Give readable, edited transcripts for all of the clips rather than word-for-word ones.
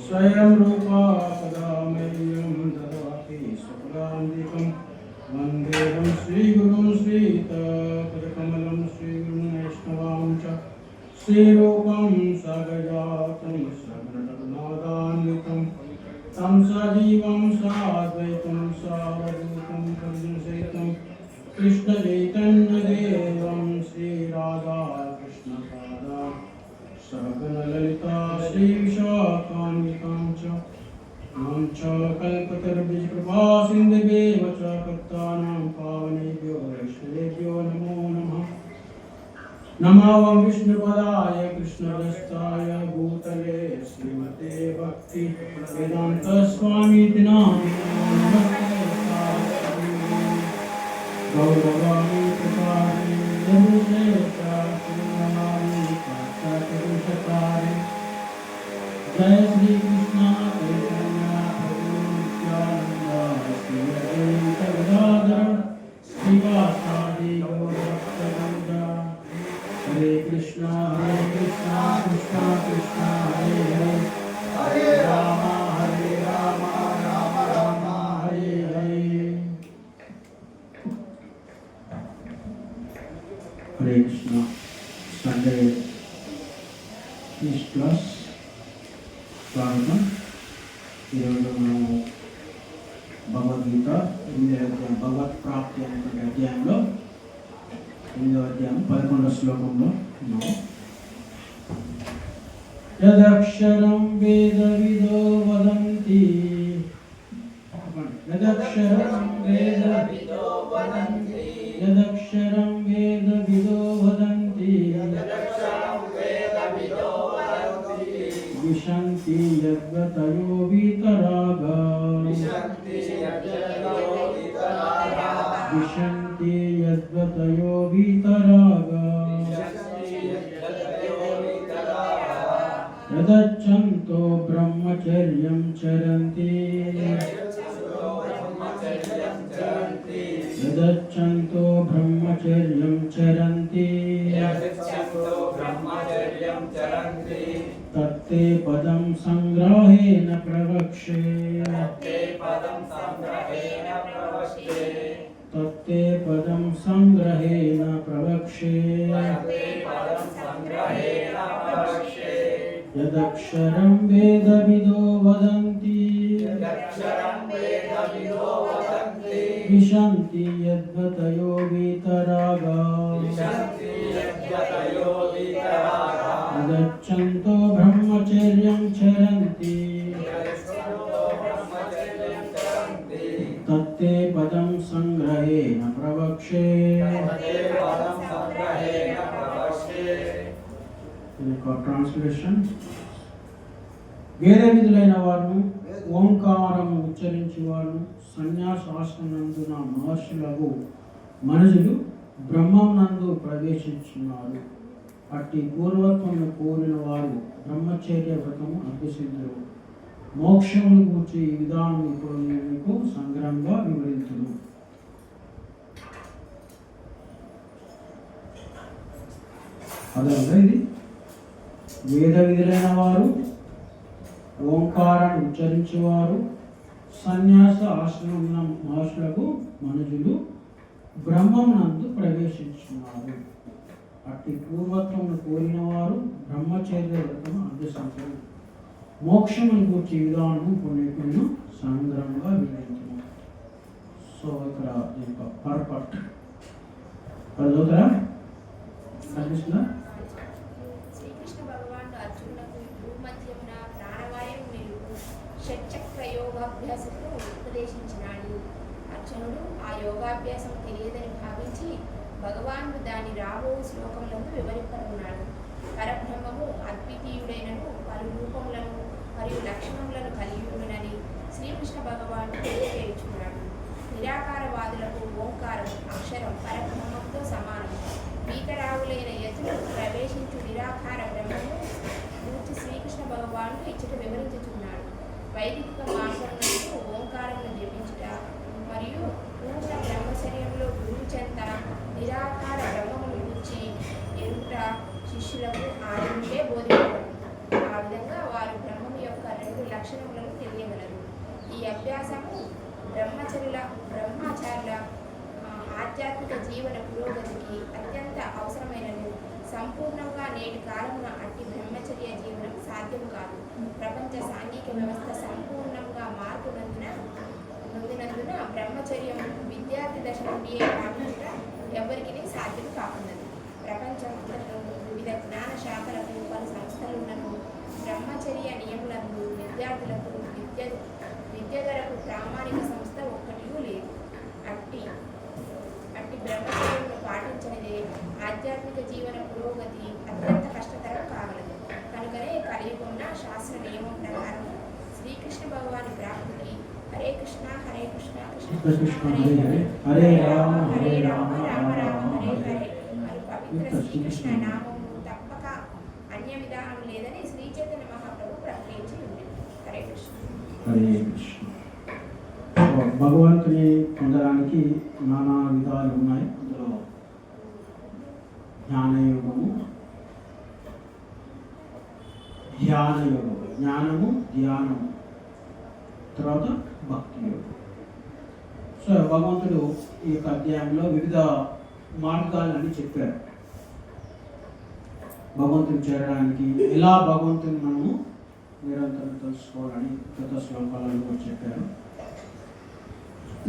स्वयं रूपा सदा मह्यं ददाति सुखदान्तिकं वन्देहं श्रीगुरुं श्रीयुतपदकमलं श्रीगुरुं वैष्णवां च श्रीरूपं सगजातं सगणरघुनाथान्वितं तं सजीवं साद्वैतं सावधूतं परिजनसहितं कृष्णचैतन्यदेवं श्रीराधाकृष्णपादा सकलललिता श्रीविशाखान्वितां च मां च कल्पतरुर्विकृपा सिन्धुभ्येव च भक्तानां पावनेभ्यो वैष्णवेभ्यो नमो नमः। नमो विष्णुपदाय कृष्णहस्ताय भूतले श्रीमते भक्ति वेदांत स्वामीति नामिने गौरवाणी प्रसादे जय श्री कृष्ण चैतन्य प्रभु नित्यानंद श्री अद्वैत गदाधर श्रीवासादि गौरभक्तवृंद हरे कृष्णा कृष्णा कृष्णा हरे हरे हरे राम राम राम हरे हरे। हरे कृष्णा संडे ఈస్ట్ క్లాస్ స్వాగతం. ఈరోజు మనము భగవద్గీత 8వ అధ్యాయం భగవత్ ప్రాప్తి అనేటువంటి అధ్యాయంలో 8వ అధ్యాయం 11వ శ్లోకంలో ఉన్నాము. యదక్షరం వేదవిదో వదంతి యదక్షరం వేదవిదో వదంతి యదక్షరం వేదవిదో వదంతి విశంతి యద్వతయో వీతరాగా విశంతి యద్వతయో వీతరాగా యదచ్చంతో బ్రహ్మచర్యం చరంతి యదచ్చంతో బ్రహ్మచర్యం చరంతి తత్తే పదం సంగ్రహేణ ప్రవక్షే తత్తే పదం సంగ్రహేణ ప్రవక్షే యదక్షరం వేదవిదో వదంతి విశంతి యద్వతయో వీతరాగా యదచ్చంతో బ్రహ్మచర్యం చరంతి తత్తే పదం సంగ్రహేణ ప్రవక్షే. ట్రాన్స్లేషన్. వేద విధులైన వారు ఓంకారము ఉచ్చరించేవారు సన్యాసాశ్రమందున మహర్షులకు మనుషులు బ్రహ్మం నందు ప్రవేశించున్నారు. అట్టి పూర్వత్వమును కోరిన వారు బ్రహ్మచర్య వ్రతము అభ్యసించరు. మోక్షమును గూర్చి ఈ విధానం ఇప్పుడు నేను మీకు సంగ్రహంగా వివరించును. అదే ఇది వేద విధులైన వారు, ఓంకారాన్ని ఉచ్చరించేవారు, సన్యాస ఆశ్రమం మహర్షులకు మనుషులు బ్రహ్మం నందు ప్రవేశించున్నారు. అట్టి పూర్వత్వమును కోరిన వారు బ్రహ్మచర్య వ్రతము అభ్యసించరు. మోక్షమును గూర్చి విధానము కొన్ని సంగ్రహంగా వివరించను. సో ఇక్కడ పర్ఫెక్ట్ చదువుతారా? కనిపిస్తుందా? శ్రీకృష్ణ భగవానుడు అర్జునులకు భూమధ్యమున ప్రాణవాయువు నిలుపు షట్చక్ర యోగాభ్యాసమును ఉపదేశించినాడు. అర్జునుడు ఆ యోగాభ్యాసం తెలియదని భావించి భగవానుడు దాని రాబో శ్లోకములను వివరింపనున్నాడు. పరబ్రహ్మము అద్వితీయుడైనను పలు రూపములను మరియు లక్షణములను కలిగి ఉండునని శ్రీకృష్ణ భగవానుడు తెలియజేయుచున్నాడు. నిరాకారవాదులకు ఓంకారం అక్షరం పరబ్రహ్మంతో సమానం. వీతరావులైన యతులు ప్రవేశించు నిరాకార బ్రహ్మము గురించి శ్రీకృష్ణ భగవానుడు ఇచ్చట వివరించుచున్నాడు. వైదిక మార్గములకు ఓంకారమును జపించుట మరియు పూర్ణ బ్రహ్మచర్యంలో గురువు చెంత నిరాకార బ్రహ్మమును గురించి ఎరుట శిష్యులకు ఆది నుండే బోధించబడింది. ఆ విధంగా వారు బ్రహ్మము యొక్క రెండు లక్షణములను తెలియగలరు. ఈ అభ్యాసము బ్రహ్మచారుల ఆధ్యాత్మిక జీవన పురోగతికి అత్యంత అవసరమైనది. సంపూర్ణంగా నేటి కాలమున అట్టి బ్రహ్మచర్య జీవనం సాధ్యం కాదు. ప్రపంచ సాంఘిక వ్యవస్థ సంపూర్ణంగా మార్పు నొందినందున బ్రహ్మచర్యం విద్యార్థి దశ నుండి పాటించుట ఎవరికి సాధ్యం కాకున్నది. ప్రపంచంలో వివిధ జ్ఞాన శాఖలకు పలు సంస్థలున్నను బ్రహ్మచర్య నియములందు విద్యార్థులకు విద్య ధరకు ప్రామాణిక సంస్థ ఒక్కటి లేదు. అట్టి బ్రహ్మచర్యను పాటించనిదే ఆధ్యాత్మిక జీవన పురోగతి అత్యంత కష్టతరం కాగలదు. కనుకనే కలియుగమున శాస్త్ర నియమం ప్రకారం శ్రీకృష్ణ భగవాని ప్రాప్తికి హరే కృష్ణ కృష్ణ కృష్ణ హరే రామ హరే రామ రామ రామ హరే హరే మరి పవిత్ర శ్రీకృష్ణ నామము తప్పక అన్య విధానం లేదని శ్రీ చైతన్య మహాప్రభు ప్రకటించి ఉంది. హరే కృష్ణ. హరే కృష్ణ. భగవంతుని పొందడానికి నానా విధాలు ఉన్నాయి. అందులో జ్ఞానయోగము, ధ్యాన యోగము, జ్ఞానము ధ్యానము, తర్వాత భక్తి యోగం. సో భగవంతుడు ఈ యొక్క అధ్యాయంలో వివిధ మార్గాలని చెప్పారు. భగవంతుని చేరడానికి ఎలా భగవంతుని మనము నిరంతరం తెలుసుకోవాలని గత శ్లోకాలలో కూడా చెప్పారు.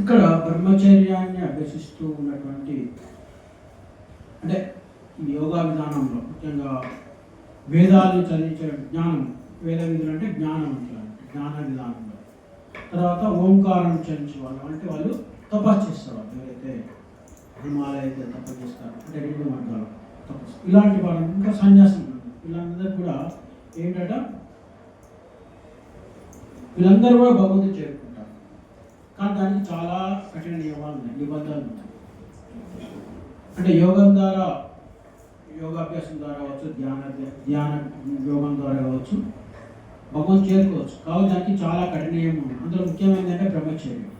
ఇక్కడ బ్రహ్మచర్యాన్ని అభ్యసిస్తూ ఉన్నటువంటి అంటే యోగా విధానంలో ముఖ్యంగా వేదాలను చదివించే జ్ఞానం, వేద విధులు అంటే జ్ఞానం జ్ఞాన విధానంలో, తర్వాత ఓంకారం చరించే వాళ్ళు అంటే వాళ్ళు తపస్సు చేస్తారు. ఎవరైతే హిమాలయ అయితే తపస్సు చేస్తారు అంటే రెండు మార్గాలు తపస్సు, ఇలాంటి వాళ్ళు ఇంకా సన్యాసం, వీళ్ళందరూ కూడా ఏంటంటే వీళ్ళందరూ కూడా భగవంతుడు చేరుకుంటారు. కానీ దానికి చాలా కఠిన నియమాలు ఉన్నాయి, నిబంధనలు ఉన్నాయి. అంటే యోగం ద్వారా, యోగాభ్యాసం ద్వారా కావచ్చు, ధ్యాన యోగం ద్వారా కావచ్చు భగవంతుడు చేరుకోవచ్చు. కాబట్టి దానికి చాలా కఠిన నియమం ఉంది. అందులో ముఖ్యమైనది అంటే బ్రహ్మచర్యం.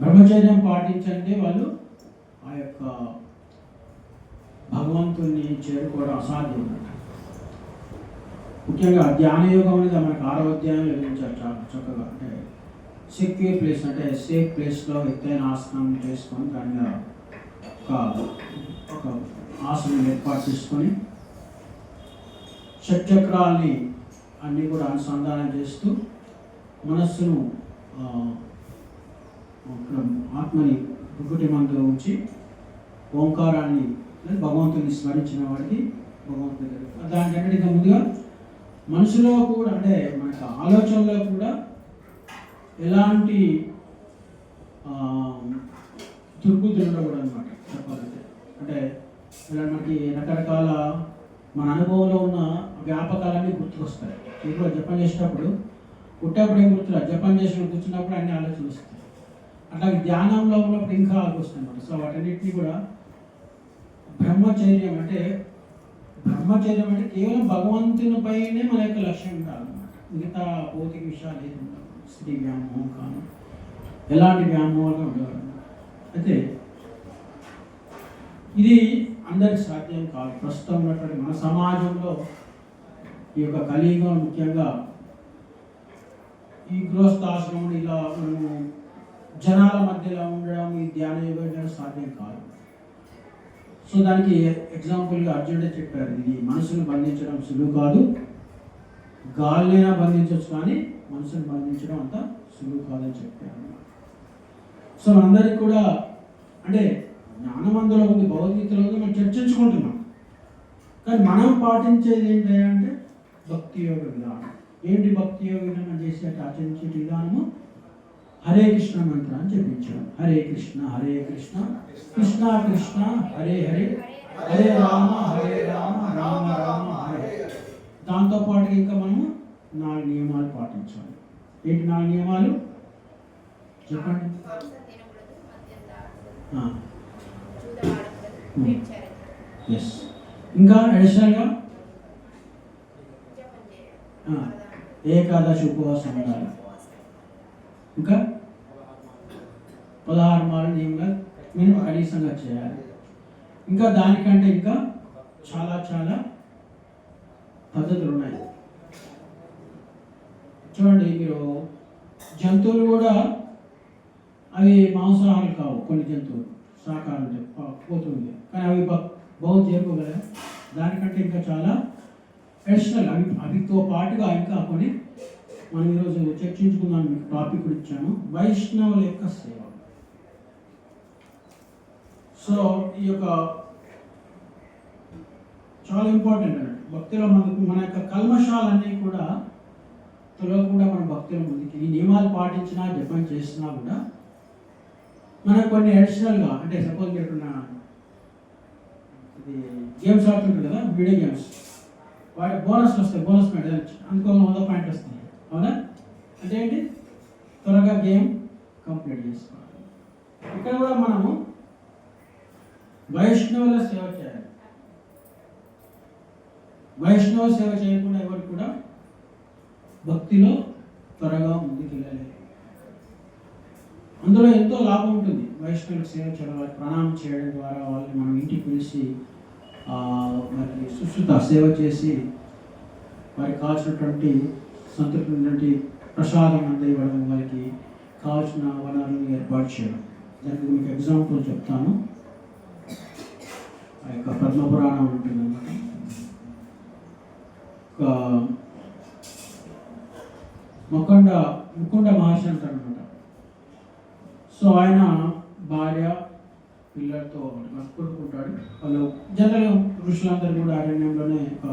బ్రహ్మచర్యం పాటించండి వాళ్ళు ఆ యొక్క భగవంతుని చేరుకోవడం అసాధ్యం. ముఖ్యంగా ధ్యాన యోగం అనేది మనకు 6వ అధ్యాయంలో వివరించారు చాలా చక్కగా. అంటే సెక్యూర్ ప్లేస్ అంటే సేఫ్ ప్లేస్లో ఎత్తైన ఆసనం చేసుకొని దాని మీద ఒక ఆసనం ఏర్పాటు చేసుకొని షట్చక్రాల్ని అన్నీ కూడా అనుసంధానం చేస్తూ మనస్సును ఆత్మని ఒకటి మందులో ఉంచి ఓంకారాన్ని భగవంతుని స్మరించిన వాడికి భగవంతుని దానికంటే ముందుగా మనసులో కూడా అంటే మనకు ఆలోచనలో కూడా ఎలాంటి దుర్బుద్ధులు ఉండకూడదు అనమాట చెప్పాలంటే. అంటే ఇలా మనకి రకరకాల మన అనుభవంలో ఉన్న వ్యాపకాలన్నీ గుర్తుకొస్తాయి. ఇప్పుడు జపం చేసేటప్పుడు పుట్టేప్పుడు ఏం గుర్తురా, జపం చేసినప్పుడు కూర్చున్నప్పుడు అన్ని ఆలోచనలు వస్తాయి. అట్లాగే ధ్యానంలో ఉన్నప్పుడు ఇంకా వస్తాయి అన్నమాట. సో వాటన్నిటిని కూడా బ్రహ్మచర్యం అంటే కేవలం భగవంతుని పైనే మన యొక్క లక్ష్యం ఉండాలన్నమాట. మిగతా భౌతిక విషయాలు ఏది ఉండవు. స్త్రీ వ్యామోహం కానీ ఎలాంటి వ్యామోహాలు ఉండవు. అయితే ఇది అందరికి సాధ్యం కాదు. ప్రస్తుతం ఉన్నటువంటి మన సమాజంలో ఈ యొక్క కలియుగం ముఖ్యంగా ఈ గృహస్థాశ్రమం ఇలా మనము జనాల మధ్యలో ఉండడం, ఈ ధ్యాన యోగం సాధ్యం కాదు. సో దానికి ఎగ్జాంపుల్గా అర్జునుడే చెప్పారు, ఇది మనసును బంధించడం సులువు కాదు, గాలినైనా బంధించవచ్చు కానీ మనసును బంధించడం అంత సులువు కాదని చెప్పారు. సో మనందరికి కూడా అంటే జ్ఞానమందులో ఉంది, భగవద్గీతలో ఉంది, మనం చర్చించుకుంటున్నాం. కానీ మనం పాటించేది ఏంటంటే భక్తి యోగ విధానం. ఏంటి భక్తి యోగ విధానం చేసే ఆచరించే విధానము? హరే కృష్ణ మంత్రాన్ని చెప్పించడం. హరే కృష్ణ కృష్ణ కృష్ణ హరే హరే, హరే రామ రామ రామ హరే. దాంతోపాటు ఇంకా మనము 4 నియమాలు పాటించాలి. ఏంటి 4 నియమాలు చెప్పండి? ఎస్. ఇంకా అడిషనల్గా ఏకాదశి ఉపవాసం ఉండాలి. ఇంకా 16 మార్లు నియమంగా మినిమం కనీసంగా చేయాలి. ఇంకా దానికంటే ఇంకా చాలా చాలా పద్ధతులు ఉన్నాయి. చూడండి, మీరు జంతువులు కూడా అవి మాంసాహారాలు కావు. కొన్ని జంతువులు శాకాహారం ఉంటాయి, పోతుంది, కానీ అవి బహు చేరుకోగలరా? దానికంటే ఇంకా చాలా అడిషనల్ అవితో పాటుగా ఇంకా కొన్ని మనం ఈరోజు చర్చించుకుందాం. మీకు టాపిక్ ఇచ్చాను, వైష్ణవుల యొక్క సేవ. సో ఈ యొక్క చాలా ఇంపార్టెంట్ అన్నట్టు. భక్తిలో మనకు మన యొక్క కల్మషాలన్నీ కూడా తొలగకుండా మన భక్తిలో ముందుకి ఈ నియమాలు పాటించినా జపం చేసినా కూడా మనకు కొన్ని అడిషనల్గా, అంటే సపోజ్ ఎప్పుడన్నా ఇది గేమ్స్ ఆడుతుంటారు కదా, వీడియో గేమ్స్, వాటి బోనస్లు వస్తాయి, బోనస్ మెడల్ అందుకో 100 పాయింట్లు వస్తాయి. అవునా? అంటే ఏంటి? త్వరగా గేమ్ కంప్లీట్ చేసుకోవాలి. ఇక్కడ కూడా మనము వైష్ణవుల సేవ చేయాలి. వైష్ణవ సేవ చేయకుండా ఎవరు కూడా భక్తిలో త్వరగా ముందుకు వెళ్ళలేదు. అందులో ఎంతో లాభం ఉంటుంది. వైష్ణవుల సేవ చేయడం, ప్రణామం చేయడం ద్వారా వాళ్ళని మనం ఇంటికి పిలిచి వారికి సుశ్రుత సేవ చేసి వారికి కావాల్సినటువంటి సంతృప్తి ప్రసాదం అందివ్వడం, వారికి కావాల్సిన వనరులను ఏర్పాటు చేయడం. దానికి మీకు ఎగ్జాంపుల్ చెప్తాను. ఆ యొక్క పద్మపురాణం ఉంటుంది అన్నమాట. ముకుండ మహర్షి అంటారు అనమాట. సో ఆయన భార్య పిల్లలతో కొడుకుంటాడు. వాళ్ళు జనరల్గా ఋషులందరూ కూడా అరణ్యంలోనే ఒక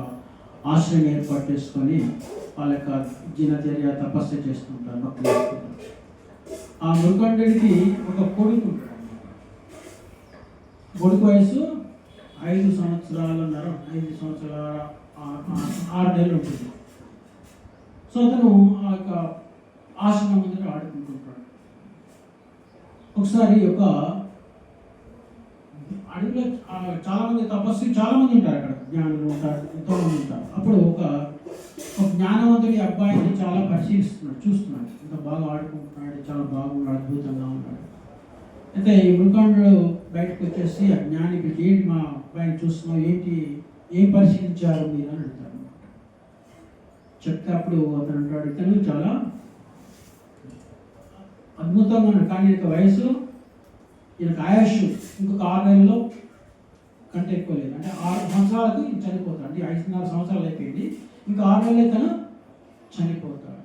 ఆశ్రయం ఏర్పాటు చేసుకొని వాళ్ళ యొక్క దినచర్య తపస్సు చేస్తుంటారు, భక్తులు చేసుకుంటారు. ఆ ముకుండుడికి ఒక కొడుకు ఉంటాడు. కొడుకు వయసు 5 సంవత్సరాలున్నర, 5 సంవత్సరాల 6 నెలలు ఉంటుంది. సో అతను ఆ యొక్క ఆశ్రమం ముందర ఆడుకుంటుంటాడు. ఒకసారి ఒక అడవిలో చాలామంది తపస్సు చాలామంది ఉంటారు, అక్కడ జ్ఞానులు ఉంటారు, ఎంతోమంది ఉంటారు. అప్పుడు ఒక జ్ఞానవంతుడి అబ్బాయిని చాలా పరిశీలిస్తున్నాడు, చూస్తున్నాడు. ఇంత బాగా ఆడుకుంటున్నాడు, చాలా బాగున్నాడు, అద్భుతంగా ఉన్నాడు. అయితే ఈ ముకుండు బయటకు వచ్చేసి ఆ జ్ఞానికి, ఏంటి మా అబ్బాయిని చూస్తున్నావు, ఏంటి, ఏం పరిశీలించారు మీరు అని అడుగుతారు. చెప్తే అప్పుడు అతను అంటాడు, ఇతను చాలా అద్భుతంగా ఉన్నాడు, కానీ ఈయనకు వయసు, ఈయనకు ఆయుష్ ఇంకొక 6 నెలల్లో కంటే ఎక్కువ లేదు. అంటే 6 సంవత్సరాలకు చనిపోతాడు. అంటే 5.5 సంవత్సరాలు అయిపోయింది, ఇంకా 6 నెలలు తను చనిపోతాడు.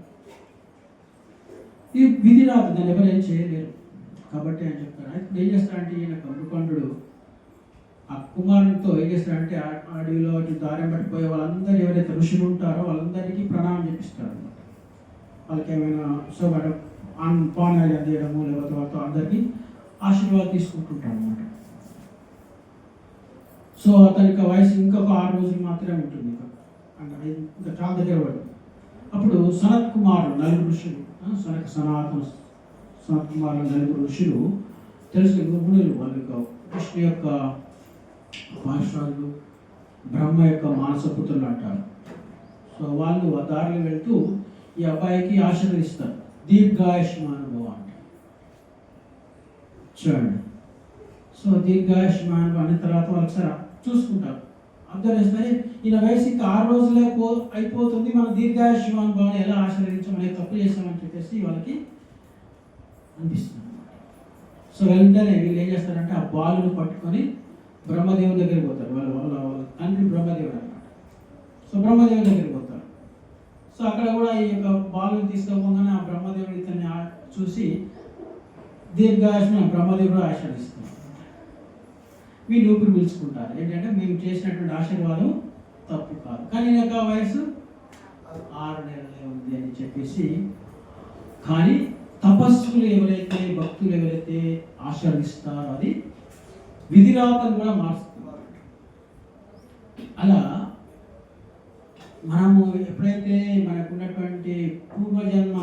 ఈ విధి రాదు, దాన్ని ఎవరు ఏం చేయలేరు. కాబట్టి ఆయన చెప్తాడు. అయితే ఏం చేస్తాడంటే ఈయన ముకుండు ఆ కుమారునితో ఏం చేస్తాడంటే అడవిలో అటు దారి పట్టిపోయే వాళ్ళందరూ ఎవరైతే ఋషులు ఉంటారో వాళ్ళందరికీ ప్రణామం చేపిస్తాడు అనమాట. వాళ్ళకి ఏమైనా సో పానాలు అందియడము, లేకపోతే వాళ్ళతో అందరికీ ఆశీర్వాదం తీసుకుంటుంటాడు అనమాట. సో అతనికి వయసు ఇంకొక 6 రోజులు మాత్రమే ఉంటుంది, ఇంకా చాలా దగ్గర పడు. అప్పుడు సనత్ కుమారుడు, 4 ఋషులు, సనక, సనాతన, సనత్కుమారులు నలుగురు ఋషులు తెలుసు మునులు, వాళ్ళ యొక్క విష్ణు యొక్క పార్శ్వాలు, బ్రహ్మ యొక్క మానసపుత్రులు అంటారు. సో వాళ్ళు ఆ దారిలో వెళ్తూ ఈ అబ్బాయికి ఆశీర్వదిస్తారు, దీర్ఘాయుష్మాన్ భవ అంటే. చూడండి, సో దీర్ఘాయుష్మాన్ అన్న తర్వాత వాళ్ళు సరే చూసుకుంటారు, అబ్జర్వ్ చేస్తే ఈయన వయసు ఇంకా 6 రోజులే అయిపోతుంది, మనం దీర్ఘాయుష్మాన్ భవన్ ఎలా ఆశీర్వదించామని తప్పు చేస్తామని చెప్పేసి వాళ్ళకి అనిపిస్తుంది అనమాట. సో వెంటనే వీళ్ళు ఏం చేస్తారంటే ఆ బాలును పట్టుకొని బ్రహ్మదేవుని దగ్గరికి పోతారు. వాళ్ళ వాళ్ళ తండ్రి బ్రహ్మదేవుడు అనమాట. సో బ్రహ్మదేవుని దగ్గరికి పోతారు. సో అక్కడ కూడా ఈ యొక్క బాలుని తీసుకోగానే ఆ బ్రహ్మదేవుడు ఇతన్ని చూసి దీర్ఘాయుష్మాన్ బ్రహ్మదేవుడు ఆశీర్వదిస్తారు. వీళ్ళు ఊపిరి పీల్చుకుంటారు, ఏంటంటే మేము చేసినటువంటి ఆశీర్వాదం తప్పు కాదు, కానీ ఈ యొక్క వయసు 6 నెలలే ఉంది అని చెప్పేసి. కానీ తపస్సులు ఎవరైతే, భక్తులు ఎవరైతే ఆశీర్వదిస్తారో అది విధిరాతను కూడా మారుస్తున్నారు. అలా మనము ఎప్పుడైతే మనకున్నటువంటి పూర్వజన్మ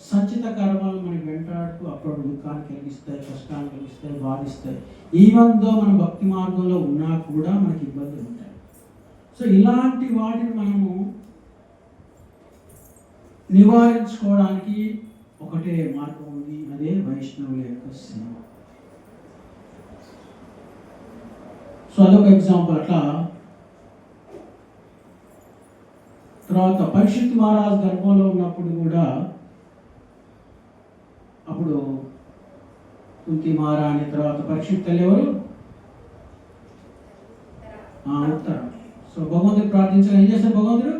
సంచిత కర్మలు మనకి వెంటాడుతూ అప్పుడు దుఃఖాన్ని కలిగిస్తాయి, కష్టాన్ని కలిగిస్తాయి, బాధిస్తాయి. ఈవెందో మన భక్తి మార్గంలో ఉన్నా కూడా మనకి ఇబ్బందులు ఉంటాయి. సో ఇలాంటి వాటిని మనము నివారించుకోవడానికి ఒకటే మార్గం ఉంది, అదే వైష్ణవుల యొక్క సేవ. సో అదొక ఎగ్జాంపుల్. అట్లా తర్వాత పరీక్షిత్ మహారాజ్ గర్భంలో ఉన్నప్పుడు కూడా అప్పుడు కుంతి మహారాణి తర్వాత పరీక్షిత్ తల్లి ఎవరు? ఉత్తర. సో భగవంతుడు ప్రార్థించాలి, ఏం చేస్తారు భగవంతుడు?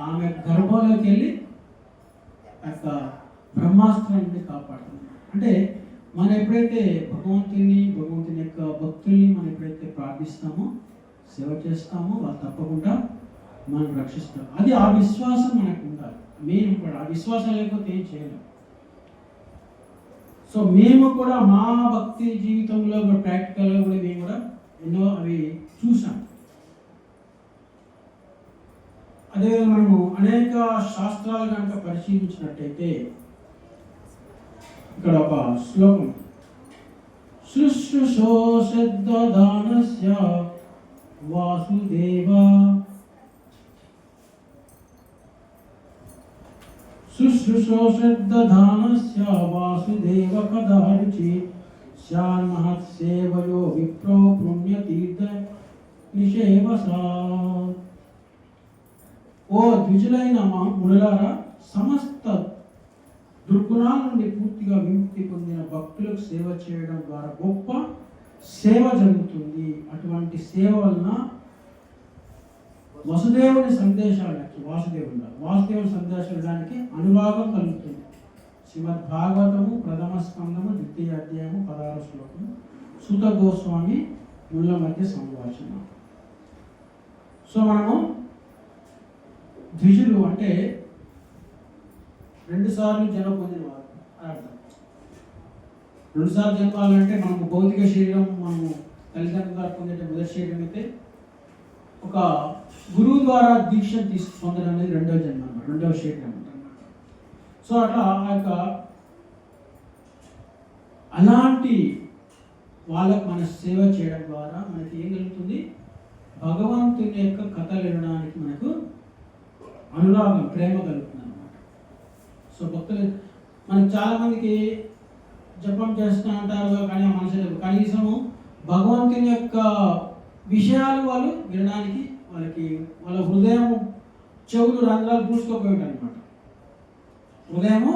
ఆమె గర్భంలోకి వెళ్ళి యొక్క బ్రహ్మాస్త్రాన్ని కాపాడుతుంది. అంటే మనం ఎప్పుడైతే భగవంతుని యొక్క భక్తుల్ని మనం ఎప్పుడైతే ప్రార్థిస్తామో, సేవ చేస్తామో, వాళ్ళు తప్పకుండా మనం రక్షిస్తారు. అది ఆ విశ్వాసం మనకు ఉండాలి. మెయిన్ కూడా ఆ విశ్వాసం లేకపోతే ఏం చేయలేం. సో మేము కూడా మా భక్తి జీవితంలో ప్రాక్టికల్గా కూడా మేము కూడా ఎన్నో అవి చూసాం. అదేవిధంగా మనము అనేక శాస్త్రాలు కనుక పరిశీలించినట్టయితే ఇక్కడ ఒక శ్లోకం, శుశ్రూషో శ్రద్ధానస్య వాసుదేవ శుశ్రూషో శ్రద్ధానస్య వాసుదేవ కదారుచి శ్యాన్మహత్సేవయో విప్రో పుణ్యతీర్థ నిషేవసా. ఓ ద్విజులైన మా మునులారా, సమస్త దుర్గుణాల నుండి పూర్తిగా విముక్తి పొందిన భక్తులకు సేవ చేయడం ద్వారా గొప్ప సేవ జరుగుతుంది. అటువంటి సేవ వలన వాసుదేవుని సందేశాలకి అనురాగం కలుగుతుంది. శ్రీమద్ భాగవతము 1వ స్కందము 2వ అధ్యాయము 16వ శ్లోకము, సూత గోస్వామి ముళ్ళ మధ్య సంభాషణ. సో మనము ద్విజులు అంటే 2 సార్లు జన్మ పొందిన వారు అర్థం. 2 సార్లు జన్మాలంటే మనము భౌతిక శరీరం, మనము తల్లిదండ్రుల ద్వారా పొందే మొదటి శరీరం అయితే, ఒక గురువు ద్వారా దీక్ష పొందడం అనేది 2వ జన్మ అన్నమాట, 2వ శరీరం అన్నమాట. సో అట్లా ఆ యొక్క అలాంటి వాళ్ళకు మన సేవ చేయడం ద్వారా మనకి ఏం కలుగుతుంది? భగవంతుని యొక్క కథలు వినడానికి మనకు అనురాగం, ప్రేమ కలుగుతుంది అన్నమాట. సో భక్తులు మనకి చాలామందికి జపం చేస్తూ అంటారు, కానీ ఆ మనసు కనీసము భగవంతుని యొక్క విషయాలు వాళ్ళు వినడానికి వాళ్ళ హృదయం చెవులు రంధ్రాలు పూసుకోపోయి ఉంటాయి అనమాట. హృదయము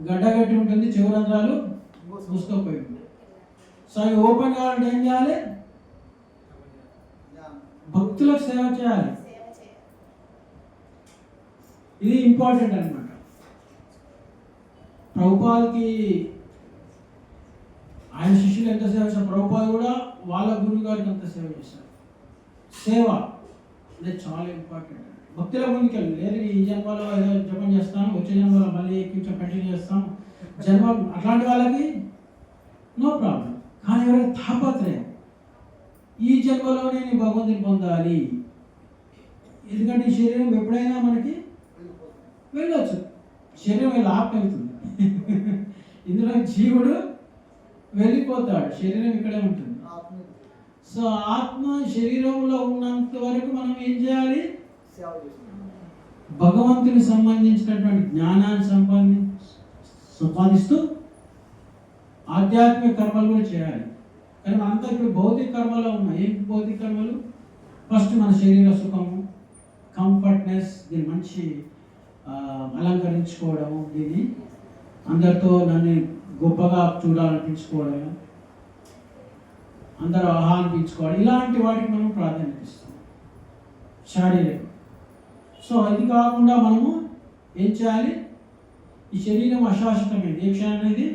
గడ్డగట్టి ఉంటుంది, చెవు రంధ్రాలు పూసుకోపోయి ఉంటాయి. సో అవి ఓపెన్ కావాలంటే ఏం చేయాలి? భక్తులకు సేవ చేయాలి. ఇది ఇంపార్టెంట్ అనమాట. ప్రభుపాదకి ఆయన శిష్యులు ఎంత సేవ చేశారు, ప్రభుపాద కూడా వాళ్ళ గురువు గారికి ఎంత సేవ చేశారు. సేవ అనేది చాలా ఇంపార్టెంట్. భక్తుల ముందుకెళ్ళి లేదు ఈ జన్మలో ఏదో జపం చేస్తాం, వచ్చే జన్మలో మళ్ళీ కొంచెం కంటిన్యూ చేస్తాం జన్మ, అట్లాంటి వాళ్ళకి నో ప్రాబ్లం. కానీ ఎవరైనా తాపత్రయం, ఈ జన్మలో నేను భగవంతుని పొందాలి, ఎందుకంటే ఈ శరీరం ఎప్పుడైనా మనకి వెళ్ళొచ్చు, శరీరం వెళ్ళి ఆపి వెళ్తుంది. ఇందులో జీవుడు వెళ్ళిపోతాడు, శరీరం ఇక్కడే ఉంటుంది. సో ఆత్మ శరీరంలో ఉన్నంత వరకు మనం ఏం చేయాలి? భగవంతుని సంబంధించినటువంటి జ్ఞానాన్ని సంపాదిస్తూ ఆధ్యాత్మిక కర్మలు కూడా చేయాలి. కానీ మనంతా ఇప్పుడు భౌతిక కర్మలో ఉన్నాయి. ఏం భౌతిక కర్మలు? ఫస్ట్ మన శరీర సుఖము, కంఫర్ట్నెస్, దీన్ని మంచి అలంకరించుకోవడము, దీన్ని అందరితో నన్ను గొప్పగా చూడాలనిపించుకోవడము, అందరూ ఆహ్వానించుకోవడం, ఇలాంటి వాటికి మనం ప్రాధాన్యత ఇస్తాం శారీరక. సో ఇది కాకుండా మనము ఏం చేయాలి? ఈ శరీరం అశాశ్వతమైంది. ఏ క్షణం అనేది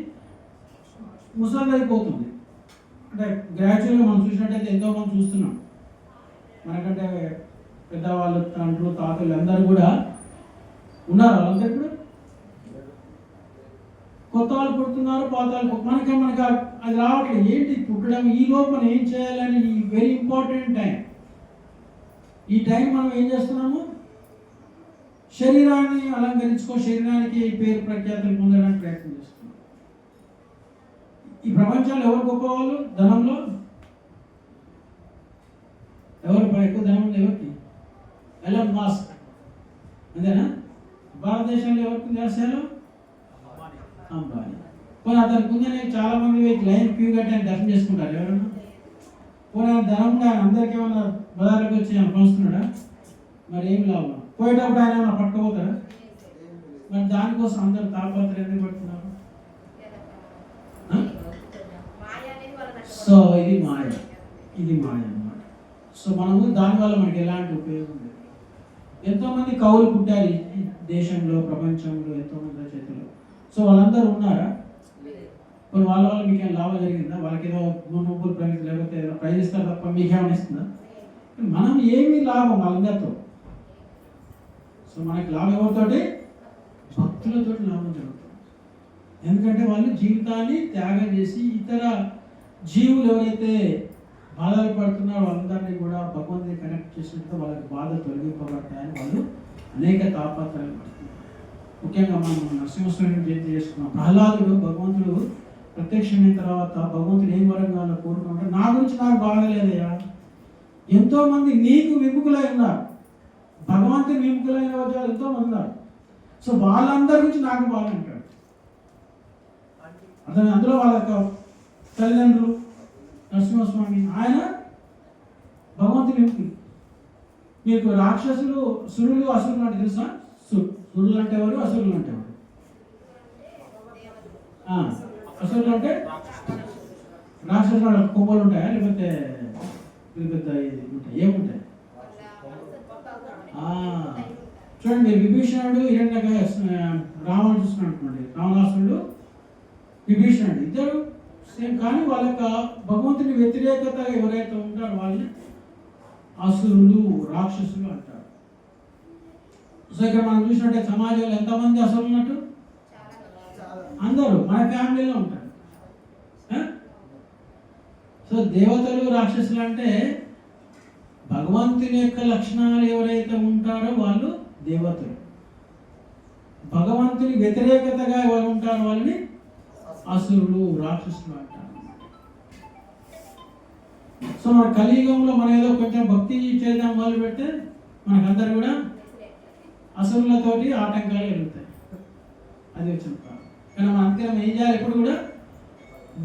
ముసలిదైపోతుంది. అంటే గ్రాడ్యువల్గా మనం చూసినట్టయితే ఎంతోమంది చూస్తున్నాం, మనకంటే పెద్దవాళ్ళు, తండ్రులు, తాతలు అందరూ కూడా ఉన్నారు. వాళ్ళంతా ఇప్పుడు కొత్త వాళ్ళు పుడుతున్నారు, పాత వాళ్ళు మనకి అది రావట్లేదు. ఏంటి పుట్టడం? ఈ లోపల ఏం చేయాలని, ఈ వెరీ ఇంపార్టెంట్ టైం. ఈ టైం మనం ఏం చేస్తున్నాము? శరీరాన్ని శరీరానికి పేరు ప్రఖ్యాతులు పొందడానికి ప్రయత్నం చేస్తున్నాం. ఈ ప్రపంచంలో ఎవరు గొప్పవాళ్ళు? ధనంలో ఎవరు ఎక్కువ ధనం ఉంది? ఎవరికి? ఎలాన్ మాస్క్, అంతేనా? భారతదేశంలో ఎవరికి దేశాలు? అంబానీ. పోనీ అతనికి ఉందని చాలా మంది లైన్ క్యూ కట్టి ఆయన దర్శనం చేసుకుంటారు. ఎవరన్నా పోనీ ఆయన ధనం కూడా ఆయన అందరికీ ఏమన్నా బజార్లోకి వచ్చి ఆయన పంచుతున్నాడా? మరి ఏం లాభం? పోయేటప్పుడు ఆయన ఏమన్నా పట్టుకోపోతారా? మరి దానికోసం అందరూ తాపత్రయం ఎందుకు పడుతున్నారు? సో ఇది మాయ అన్నమాట. సో మనము దానివల్ల మనకి ఎలాంటి ఉపయోగం లేదు. ఎంతోమంది కవులు పుట్టారు ఈ దేశంలో, ప్రపంచంలో ఎంతోమంది రచయితలు. సో వాళ్ళందరూ ఉన్నారా? కొన్ని వాళ్ళ మీకు ఏమైనా లాభం జరిగిందా? వాళ్ళకి ఏదో నోబెల్ ప్రైజ్ లేకపోతే ఏదో ప్రైజ్ ఇస్తారు తప్ప మీకేమైనా ఇస్తుందా? మనం ఏమీ లాభం వాళ్ళందరితో. సో మనకి లాభం ఎవరితోటి? భక్తులతో లాభం జరుగుతుంది. ఎందుకంటే వాళ్ళు జీవితాన్ని త్యాగం చేసి ఇతర జీవులు ఎవరైతే బాధలు పడుతున్నారో వాళ్ళందరినీ కూడా భగవంతుని కనెక్ట్ చేసినట్టు వాళ్ళకి బాధ తొలగింపబడతాయని వాళ్ళు అనేక తాపత్రయాలు పడుతున్నారు. ముఖ్యంగా మనం నరసింహస్వామిని జయంతి చేసుకున్నాం. ప్రహ్లాదుడు భగవంతుడు ప్రత్యక్షమైన తర్వాత భగవంతుడు ఏం వరంగా కోరుకుంటారు? నా గురించి నాకు బాగలేదయ్యా, ఎంతో మంది నీకు విముఖులై ఉన్నారు, భగవంతుని విముఖులైన వాళ్ళు ఎంతో మంది ఉన్నారు. సో వాళ్ళందరి గురించి నాకు బాగా అంటాడు. అతను అందులో వాళ్ళ యొక్క తల్లిదండ్రులు నరసింహస్వామి, ఆయన భగవంతుని విముఖులు. మీకు రాక్షసులు, సురులు, అసురులు అంటే తెలుసా? సురులు అంటే ఎవరు? అసురులు అంటే ఎవరు? అసురులు అంటే రాక్షసులు వాళ్ళ కొమ్మలు ఉంటాయా లేకపోతే ఉంటాయి? ఏముంటాయి? చూడండి, విభీషణుడు రావణుడు చూసుకున్నట్టుకోండి, రావణాసురుడు, విభీషణుడు ఇద్దరు సేమ్. కానీ వాళ్ళ యొక్క భగవంతుని వ్యతిరేకత ఎవరైతే ఉంటారో వాళ్ళని అసురులు, రాక్షసులు అంటారు. సో ఇక్కడ మనం చూసినట్టే సమాజంలో ఎంతమంది అసురులు ఉన్నట్టు? అందరూ మన ఫ్యామిలీలో ఉంటారు. సో దేవతలు, రాక్షసులు అంటే భగవంతుని యొక్క లక్షణాలు ఎవరైతే ఉంటారో వాళ్ళు దేవతలు. భగవంతుని వ్యతిరేకతగా ఎవరు ఉంటారో వాళ్ళని అసురులు, రాక్షసులు అంటారు. సో మన కలియుగంలో మనం ఏదో కొంచెం భక్తి చేద్దాం మొదలు పెడితే మనకందరూ కూడా అసురులతోటి ఆటంకాలు ఎదుగుతాయి. అది వచ్చిన కానీ మనం అంతే ఏం చేయాలి? ఎప్పుడు కూడా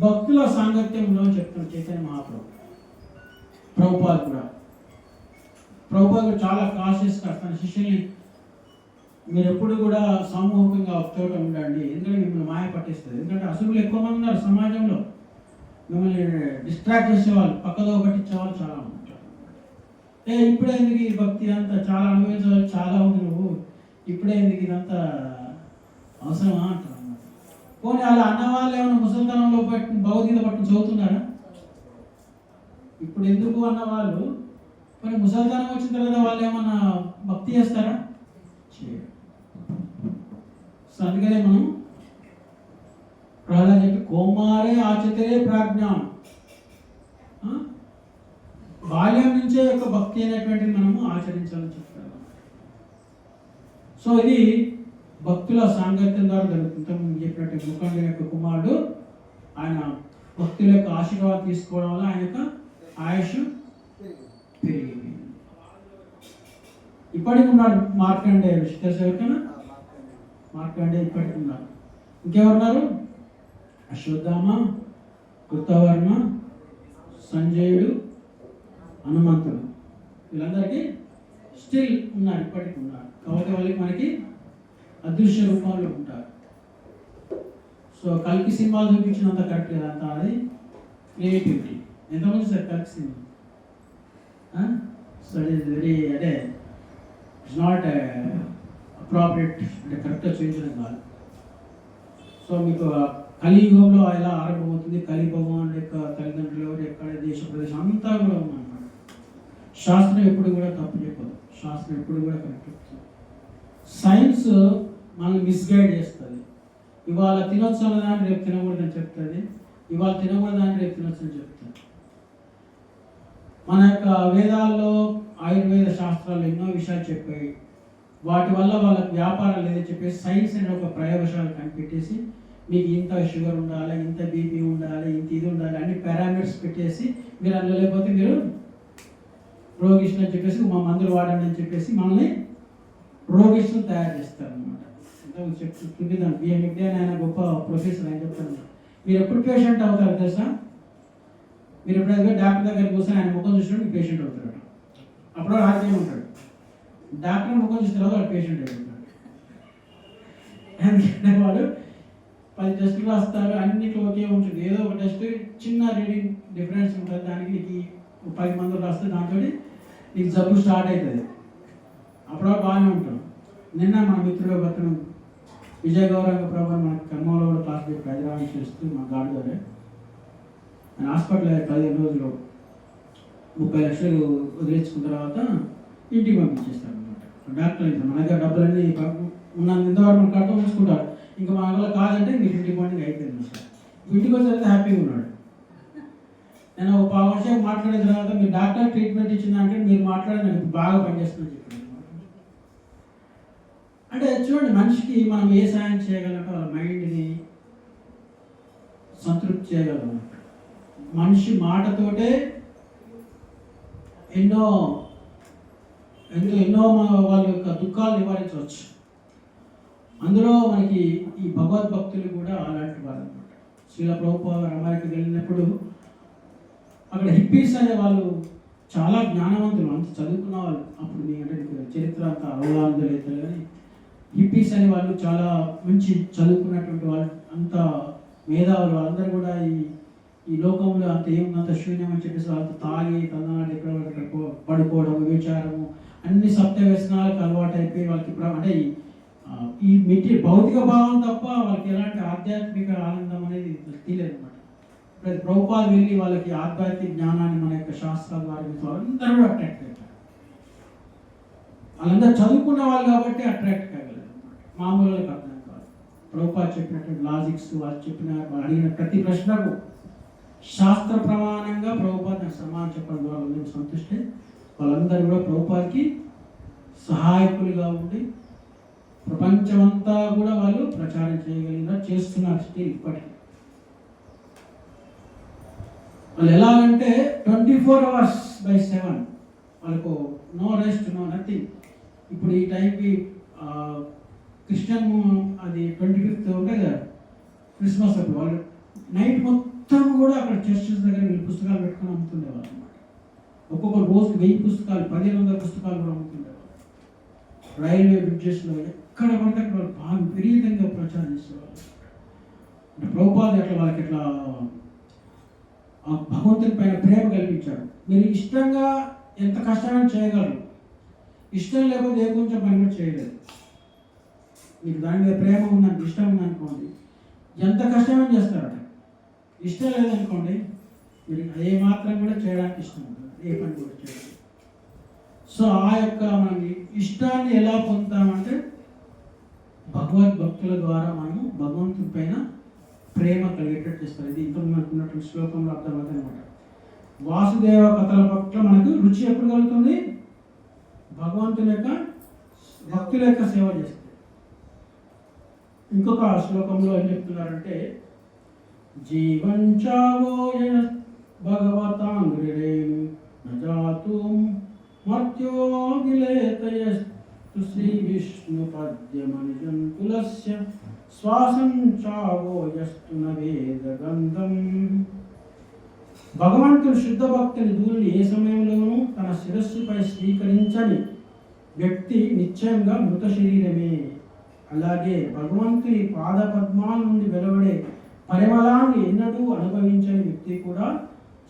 భక్తుల సాంగత్యంలో చెప్తారు చైతన్య మహాప్రభు. ప్రభుపాద్ కూడా చాలా కాషియస్గా తన శిష్యుల్ని మీరు ఎప్పుడు కూడా సామూహికంగా ఒక చోట ఉండండి, ఎందుకంటే మిమ్మల్ని మాయ పట్టిస్తుంది. ఎందుకంటే అసురులు ఎక్కువ మంది ఉన్నారు సమాజంలో, మిమ్మల్ని డిస్ట్రాక్ట్ చేసేవాళ్ళు, పక్కదో పట్టించేవాళ్ళు చాలా మంది ఉంటారు. ఇప్పుడే ఎందుకు ఈ భక్తి అంతా, చాలా అనుభవించవచ్చు, చాలా ఉంది, నువ్వు ఇప్పుడే ఎందుకు ఇదంతా అవసరమా అంటారు. పోనీ అలా అన్నవాళ్ళు ఏమైనా ముసలితనంలో భగవద్గీత పట్టుకుని చదువుతున్నారా? ఇప్పుడు ఎందుకు అన్నవాళ్ళు మరి ముసలితనం వచ్చిన తర్వాత వాళ్ళు ఏమన్నా భక్తి చేస్తారా? చేయరు. సో అందుకనే మనం ప్రహ్లాద చెప్పి కోమారే ఆచతే ప్రాజ్ఞానం, బాల్యం నుంచే యొక్క భక్తి అనేటువంటిది మనము ఆచరించాలని చెప్తారు. సో ఇది భక్తుల సాంగత్యం ద్వారా జరుగుతుంది. చెప్పినట్టు ముఖండి యొక్క కుమారుడు ఆయన భక్తుల యొక్క ఆశీర్వాదం తీసుకోవడం వల్ల ఆయన యొక్క ఆయుష్ పెరిగింది. ఇప్పటికి ఉన్నాడు మార్కండేయుడు, తెలుసు ఎవరికైనా? మార్కండేయుడు ఇప్పటికి ఉన్నారు. ఇంకెవరున్నారు? అశ్వత్థామ, కృతవర్మ, సంజయుడు, హనుమంతుడు, వీళ్ళందరికీ స్టిల్ ఉన్నారు, ఇప్పటికి ఉన్నారు. కాబట్టి వాళ్ళకి మనకి అదృశ్య రూపంలో ఉంటారు. సో కల్కి సినిమాలు చూపించినంత కరెక్ట్ కదంతా, అది క్రియేటివిటీ. ఎంతమంది సార్ కల్కి cinema? So it is very అంటే ఇట్స్ నాట్ అప్రాప్రియేట్, అంటే కరెక్ట్గా చూపించడం కాదు. సో మీకు కలియుగంలో ఎలా ఆరంభమవుతుంది, కలి భగవాన్ యొక్క తల్లిదండ్రులు ఎవరు, ఎక్కడ, దేశ ప్రదేశం అంతా కూడా ఉందన్నమాట. శాస్త్రం ఎప్పుడు కూడా తప్పు చెప్పదు, శాస్త్రం ఎప్పుడు కూడా కరెక్ట్ చెప్తుంది. సైన్స్ మనల్ని మిస్గైడ్ చేస్తుంది. ఇవాళ తినొచ్చు అన్నదాన్ని రేపు తినకూడదని చెప్తుంది, ఇవాళ తినకూడదాన్ని రేపు తినొచ్చు అని చెప్తుంది. మన యొక్క వేదాల్లో ఆయుర్వేద శాస్త్రాలు ఎన్నో విషయాలు చెప్పాయి. వాటి వల్ల వాళ్ళకి వ్యాపారం లేదని చెప్పేసి సైన్స్ అనే ఒక ప్రయోగశాల కనిపెట్టేసి మీకు ఇంత షుగర్ ఉండాలి, ఇంత బీపీ ఉండాలి, ఇంత ఇది ఉండాలి, అన్ని పారామీటర్స్ పెట్టేసి మీరు అందులో లేకపోతే మీరు రోగిష్ఠులు అని చెప్పేసి మా మందులు వాడండి అని చెప్పేసి మనల్ని రోగిష్ఠులు తయారు చేస్తారు అనమాట. చూపిద్దాం. బిఎంఈ ఆయన గొప్ప ప్రొఫెసర్ అని చెప్తాను. మీరు ఎప్పుడు పేషెంట్ అవుతారు తెలుసా? మీరు ఎప్పుడైతే డాక్టర్ దగ్గర కూర్చొని ఆయన ముఖం చూసినప్పుడు పేషెంట్ అవుతాడు. అప్పుడు ఆరోగ్యం ఉంటాడు. డాక్టర్ ముఖం చూసిన తర్వాత వాడు పేషెంట్ అయిపోతాడు. ఎందుకంటే వాడు 10 టెస్టులు రాస్తారు, అన్నిట్లో ఒకే ఉంటుంది. ఏదో ఒక టెస్ట్ చిన్న రీడింగ్ డిఫరెన్స్ ఉంటుంది, దానికి నీకు 10 మందులు రాస్తే దాంతో నీకు జబ్బు స్టార్ట్ అవుతుంది. అప్పుడు బాగానే ఉంటాం. నిన్న మన మిత్రుడు ఒకతను విజయ్ గౌరంగ ప్రభు మన కర్మలో కూడా క్లాస్ చెప్పి హైదరాబాద్ చేస్తూ మా గాడి గారే ఆయన హాస్పిటల్ 15 రోజులు 30 లక్షలు వదిలించుకున్న తర్వాత ఇంటికి పంపించేస్తారు అనమాట. డాక్టర్ అయితే మన దగ్గర డబ్బులన్నీ ఉన్న ఇంతవరకు మన కడతా ఉంచుకుంటారు. ఇంకా మన వల్ల కాదంటే ఇంక ఇంటికి పండుగ అయిపోయింది సార్. ఇంటికి వచ్చేస్తే హ్యాపీగా ఉన్నాడు. నేను ఒక 10 నిమిషాలు మాట్లాడిన తర్వాత మీరు డాక్టర్ ట్రీట్మెంట్ ఇచ్చిందంటే మీరు మాట్లాడిన బాగా పనిచేస్తుందని చెప్పాను. అంటే చూడండి, మనిషికి మనం ఏ సాయం చేయగలంటే వాళ్ళ మైండ్ని సంతృప్తి చేయగలం. మనిషి మాటతోటే ఎన్నో వాళ్ళ యొక్క దుఃఖాలు నివారించవచ్చు. అందులో మనకి ఈ భగవద్భక్తులు కూడా అలాంటి వారు అనమాట. శ్రీల ప్రభుపాద అమెరికాకి వెళ్ళినప్పుడు అక్కడ హిప్పీస్ అనే వాళ్ళు చాలా జ్ఞానవంతులు, అంత చదువుకున్న వాళ్ళు. అప్పుడు మీ అంటే చరిత్ర అంత అవగాహన లేదు కానీ హిప్పీస్ అనే వాళ్ళు చాలా మంచి చదువుకున్నటువంటి వాళ్ళు, అంత మేధావులు. వాళ్ళందరూ కూడా ఈ లోకంలో అంత ఏముందంత శూన్యం అని చెప్పేసి వాళ్ళతో తాగి తన్నాడు ఎక్కడ పడుకోవడం, విచారము, అన్ని సప్త వ్యసనాలకు అలవాటు అయిపోయి వాళ్ళకి అంటే ఈ భౌతిక భావం తప్ప వాళ్ళకి ఎలాంటి ఆధ్యాత్మిక ఆనందం అనేది తెలియదు అనమాట. ఇప్పుడు ప్రభుపాద వెళ్ళి వాళ్ళకి ఆధ్యాత్మిక జ్ఞానాన్ని మన యొక్క శాస్త్రాల ద్వారా అందరూ కూడా అట్రాక్ట్ అవుతారు. వాళ్ళందరూ చదువుకున్న వాళ్ళు కాబట్టి అట్రాక్ట్ కాగలరు అనమాట. మామూలు వాళ్ళకి అర్థం కాదు. ప్రభుపాద చెప్పినటువంటి లాజిక్స్, వాళ్ళు చెప్పిన వాళ్ళు అడిగిన ప్రతి ప్రశ్నకు శాస్త్ర ప్రమాణంగా ప్రభుపాద సమాధానం చెప్పడం ద్వారా అందరూ సంతృష్టి. వాళ్ళందరూ కూడా ప్రభుపాదకి సహాయకులుగా ఉండి ప్రపంచమంతా కూడా వాళ్ళు ప్రచారం చేయగలిగినారు, చేస్తున్నారు స్టిల్ ఇప్పటికీ. వాళ్ళు ఎలాగంటే 24 hours/7 వాళ్ళకు నో రెస్ట్, నో నథింగ్. ఇప్పుడు ఈ టైంకి క్రిస్టియన్ అది 25th ఉంటాయి కదా క్రిస్మస్, అప్పుడు వాళ్ళు నైట్ మొత్తం కూడా అక్కడ చర్చెస్ దగ్గర వీళ్ళు పుస్తకాలు పెట్టుకొని అమ్ముతుండేవాళ్ళు అనమాట. ఒక్కొక్క రోజుకి 1000 పుస్తకాలు, 1500 పుస్తకాలు కూడా అమ్ముతుండేవాళ్ళు. రైల్వే బ్రిడ్జెస్లో ఎక్కడ పడితే అక్కడ వాళ్ళు బాగా విపరీతంగా ప్రచారం చేసేవాళ్ళు. అంటే ప్రభుపాద అట్లా వాళ్ళకి ఎట్లా భగవంతుని పైన ప్రేమ కల్పించాడు. మీరు ఇష్టంగా ఎంత కష్టమైనా చేయగలరు, ఇష్టం లేకపోతే ఏ కొంచెం పని కూడా చేయలేదు. మీకు దాని మీద ప్రేమ ఉందని, ఇష్టం ఉందనుకోండి, ఎంత కష్టమైనా చేస్తారట. ఇష్టం లేదనుకోండి, మీరు ఏ మాత్రం కూడా చేయడానికి ఇష్టం ఉంటుంది, ఏ పని కూడా చేయలేదు. సో ఆ యొక్క మనం ఇష్టాన్ని ఎలా పొందుతామంటే భగవద్భక్తుల ద్వారా మనము భగవంతుని పైన ప్రేమ కలిగేటట్టు చేస్తారు. ఇది ఇంతకు మనకు ఉన్నటువంటి శ్లోకంలో అర్థమవుతుంది అనమాట. వాసుదేవ కథల పట్ల మనకు రుచి ఎప్పుడు కలుగుతుంది? భగవంతుని యొక్క భక్తుల యొక్క సేవ చేస్తుంది. ఇంకొక శ్లోకంలో ఏం చెప్తున్నారంటే జీవంచావో భగవతాంగ్రేం నజాతుం మర్త్యోగిలేతయస్తు శ్రీ విష్ణు పద్యమనిజం తులస్య శ్వాసం చావో యస్తు నవేదగంధం. భగవంతుడు శుద్ధ భక్తుని ధూళిని ఏ సమయంలోనూ తన శిరస్సుపై స్వీకరించని వ్యక్తి నిశ్చయంగా మృత శరీరమే. అలాగే భగవంతుని పాద పద్మాల నుండి వెలువడే పరిమళాన్ని ఎన్నడూ అనుభవించని వ్యక్తి కూడా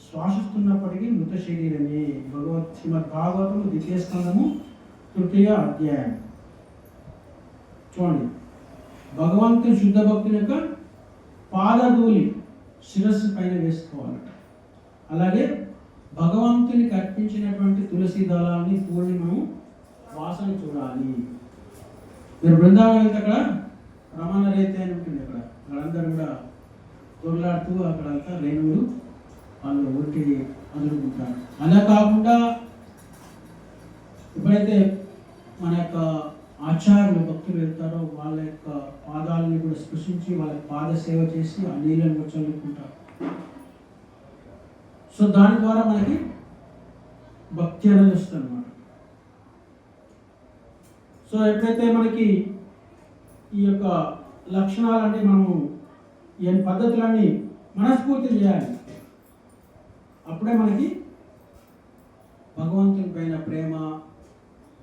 శ్వాసిస్తున్నప్పటికీ మృత శరీరమే. శ్రీమద్ భాగవతము 2వ స్కందము 3వ అధ్యాయం చూడండి. భగవంతుని శుద్ధ భక్తుని యొక్క పాదధూళి శిరస్సు పైన వేసుకోవాలట. అలాగే భగవంతునికి అర్పించినటువంటి తులసి దళాన్ని పూర్ణి మనం వాసన చూడాలి. మీరు బృందావనం వెళ్తే అక్కడ రమణ రైతే అని ఉంటుంది. అక్కడ వాళ్ళందరూ కూడా తొలలాడుతూ అక్కడంతా రేణువులు వాళ్ళు ఒంటి అందుకుంటారు. అలా కాకుండా ఎప్పుడైతే మన యొక్క ఆచార్యులు భక్తులు వెళ్తారో వాళ్ళ యొక్క పాదాలని కూడా స్పృశించి వాళ్ళకి పాద సేవ చేసి ఆ నీళ్ళని కూడా చల్లుకుంటారు. సో దాని ద్వారా మనకి భక్తి అనేది వస్తుంది అన్నమాట. సో ఎప్పుడైతే మనకి ఈ యొక్క లక్షణాలన్నీ మనము ఈ పద్ధతులన్నీ మనస్ఫూర్తి చేయాలి, అప్పుడే మనకి భగవంతుని పైన ప్రేమ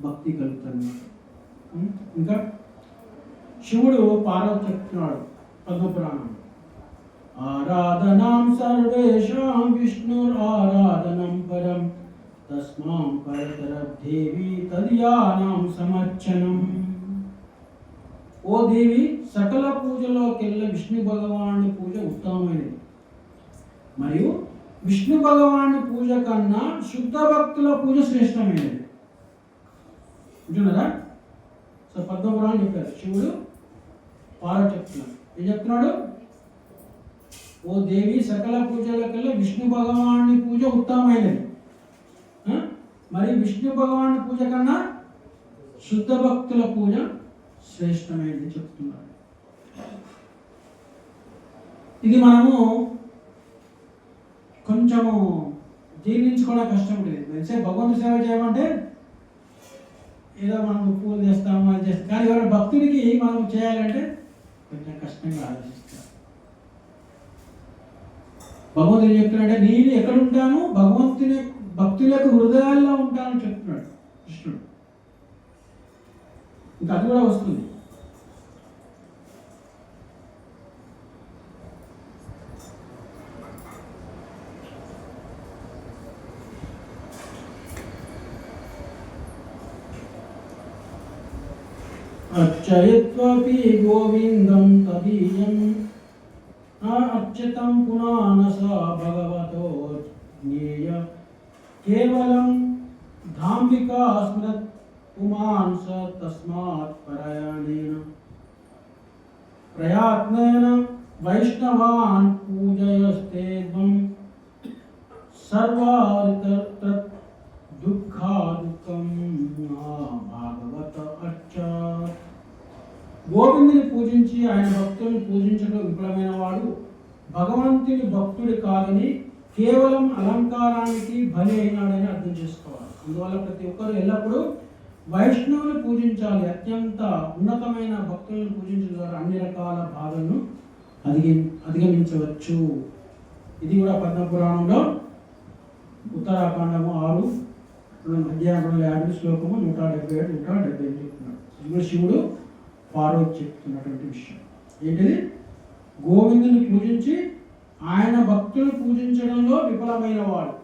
భక్తి కలుగుతుంది. ఇంకా శివుడు పార్వతి చెప్తున్నాడు పద్మపురాణం, ఆరాధనాం సర్వేషాం విష్ణుర్ ఆరాధనం పరం తస్మాం పరతరదేవి తదియానాం సమర్చనం. ఓ దేవి, సకల పూజలోకెల్లా విష్ణు భగవానుడి పూజ ఉత్తమమైనది, మరియు విష్ణు భగవానుడి పూజ కన్నా శుద్ధ భక్తుల పూజ శ్రేష్టమైనది. వింటున్నారా? సో పద్మపురాణం చెప్పారు, శివుడు పార్వతి చెప్తున్నాడు. ఏం చెప్తున్నాడు? ఓ దేవి, సకల పూజలకల్లా విష్ణు భగవానుడి పూజ ఉత్తమమైనది, మరి విష్ణు భగవానుడి పూజ కన్నా శుద్ధ భక్తుల పూజ శ్రేష్టమైనది చెప్తున్నారు. ఇది మనము కొంచెము జీర్ణించుకోవడం కష్టం ఉంటుంది. తెలిసే భగవంతుడి సేవ చేయమంటే ఏదో మనం పూలు చేస్తాము అది చేస్తాం, కానీ ఎవరైనా భక్తుడికి మనం చేయాలంటే కొంచెం కష్టంగా ఆలోచిస్తాం. భగవంతుడు చెప్తున్నాడంటే నేను ఎక్కడ ఉంటాను, భగవంతుని భక్తులకు హృదయాల్లో ఉంటానని చెప్తున్నాడు కృష్ణుడు. ఇంకా అది కూడా వస్తుంది. అర్చయత్వపి గోవిందం తదీయం అర్చితం పునానస భగవతో జ్ఞేయ కేవలం ధాంబికా స్మృత్ పుమాంస తస్మాత్ ప్రయత్నేన వైష్ణవాన్ పూజయస్తేవం సర్వారిత దుఃఖాదుఃఖం భాగవత అర్చాత్. గోవిందుని పూజించి ఆయన భక్తులను పూజించడం విఫలమైన వాడు భగవంతుని భక్తుడి కాదని కేవలం అలంకారానికి బలి అయినాడని అర్థం చేసుకోవాలి. అందువల్ల ప్రతి ఒక్కరు ఎల్లప్పుడూ వైష్ణవుని పూజించాలి. అత్యంత ఉన్నతమైన భక్తులను పూజించడం ద్వారా అన్ని రకాల బాధలను అధిగమించవచ్చు. ఇది కూడా పద్మపురాణంలో ఉత్తరాఖండము 6 అధ్యాయం 250 శ్లోకము 177 178 చెప్తున్నాడు. ఇది శివుడు పార్వతి చెప్తున్నటువంటి విషయం ఏంటిది? గోవిందుని పూజించి ఆయన భక్తులు పూజించడంలో విఫలమైన వాడు